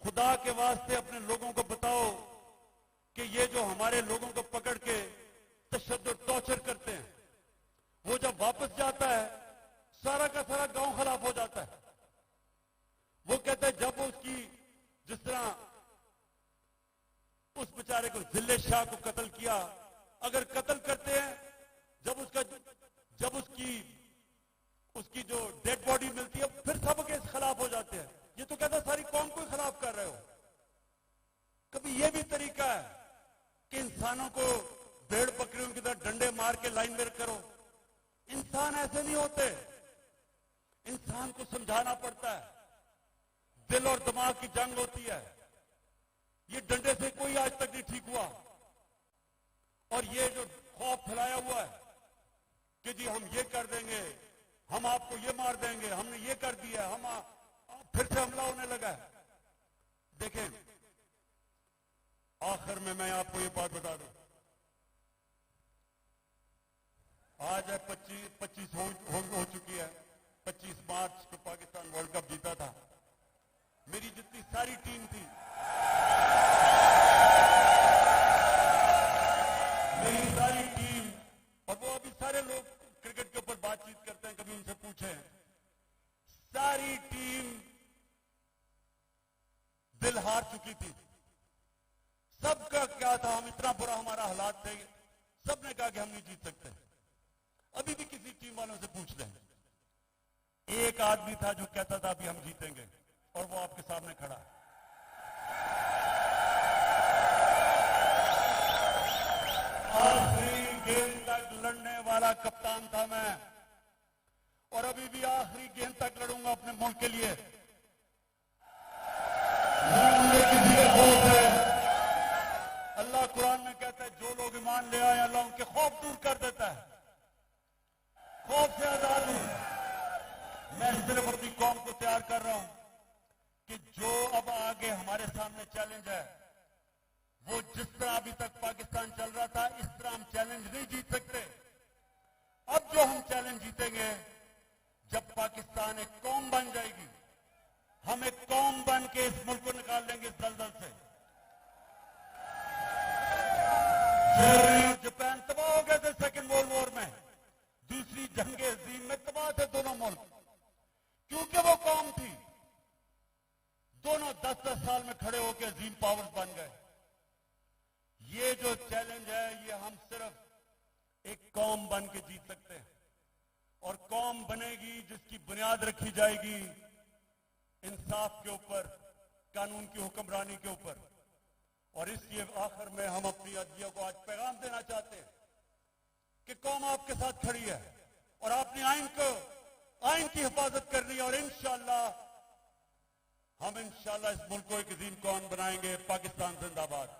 खुदा के वास्ते अपने लोगों को बताओ कि ये जो हमारे लोगों को पकड़ के तशद्दुद टॉर्चर करते हैं, वो जब वापस जाता है सारा का सारा गांव खिलाफ हो जाता है। वो कहता है जब उसकी जिस तरह उस बेचारे को जिले शाह को कत्ल किया, अगर कत्ल करते हैं जब उसकी जो डेड बॉडी मिलती है फिर सब के खिलाफ हो जाते हैं। ये तो कहता सारी कौम को खिलाफ कर रहे हो। कभी ये भी तरीका है कि इंसानों को भेड़ बकरियों की तरह डंडे मार के लाइन में करो? इंसान ऐसे नहीं होते। इंसान को समझाना पड़ता है। दिल और दिमाग की जंग होती है। ये डंडे से कोई आज तक नहीं ठीक हुआ। और ये जो खौफ फैलाया हुआ है कि जी हम ये कर देंगे, हम आपको ये मार देंगे, हमने ये कर दिया, हम फिर से हमला होने लगा है। देखें, आखिर में मैं आपको ये बात बता दूं, आज है 25 हो चुकी है। 25 मार्च को पाकिस्तान वर्ल्ड कप जीता था। मेरी जितनी सारी टीम थी, मेरी सारी टीम, और वो अभी सारे लोग क्रिकेट के ऊपर बातचीत करते हैं, कभी उनसे पूछें, सारी टीम दिल हार चुकी थी। सबका क्या था, हम इतना बुरा हमारा हालात थे, सबने कहा कि हम नहीं जीत सकते। अभी भी किसी टीम वालों से पूछ लें, एक आदमी था जो कहता था अभी हम जीतेंगे, और वो आपके सामने खड़ा है। आखिरी गेंद तक लड़ने वाला कप्तान था मैं, और अभी भी आखिरी गेंद तक लड़ूंगा अपने मुल्क के लिए। मुझे किसी का खौफ है। अल्लाह कुरान में कहता है जो लोग ईमान ले आए अल्लाह उनके खौफ दूर कर देता है। खौफ से आजाद हूं। मैं सिर्फ अपनी कौम को तैयार कर रहा हूं कि जो अब आगे हमारे सामने चैलेंज है, वो जिस तरह अभी तक पाकिस्तान चल रहा था इस तरह हम चैलेंज नहीं जीत सकते। अब जो हम चैलेंज जीतेंगे जब पाकिस्तान एक कौम बन जाएगी, हम एक कौम बन के इस मुल्क को निकाल लेंगे इस दलदल से। जापान तबाह हो गए थे सेकेंड वर्ल्ड वॉर में, दूसरी जंग अजीम में तबाह थे दोनों मुल्क, क्योंकि वो कौम थी। दोनों 10-10 साल में खड़े होकर अजीम पावर्स बन गए। ये जो चैलेंज है ये हम सिर्फ एक कौम बन के जीत सकते हैं, और कौम बनेगी जिसकी बुनियाद रखी जाएगी इंसाफ के ऊपर, कानून की हुक्मरानी के ऊपर। और इसलिए आखिर में हम अपनी अदलिया को आज पैगाम देना चाहते हैं
कि कौम आपके साथ खड़ी है और आपने आइन की हिफाजत करनी है और इंशाअल्लाह हम इंशाअल्लाह इस मुल्क को एक अजीम कौम बनाएंगे। पाकिस्तान जिंदाबाद।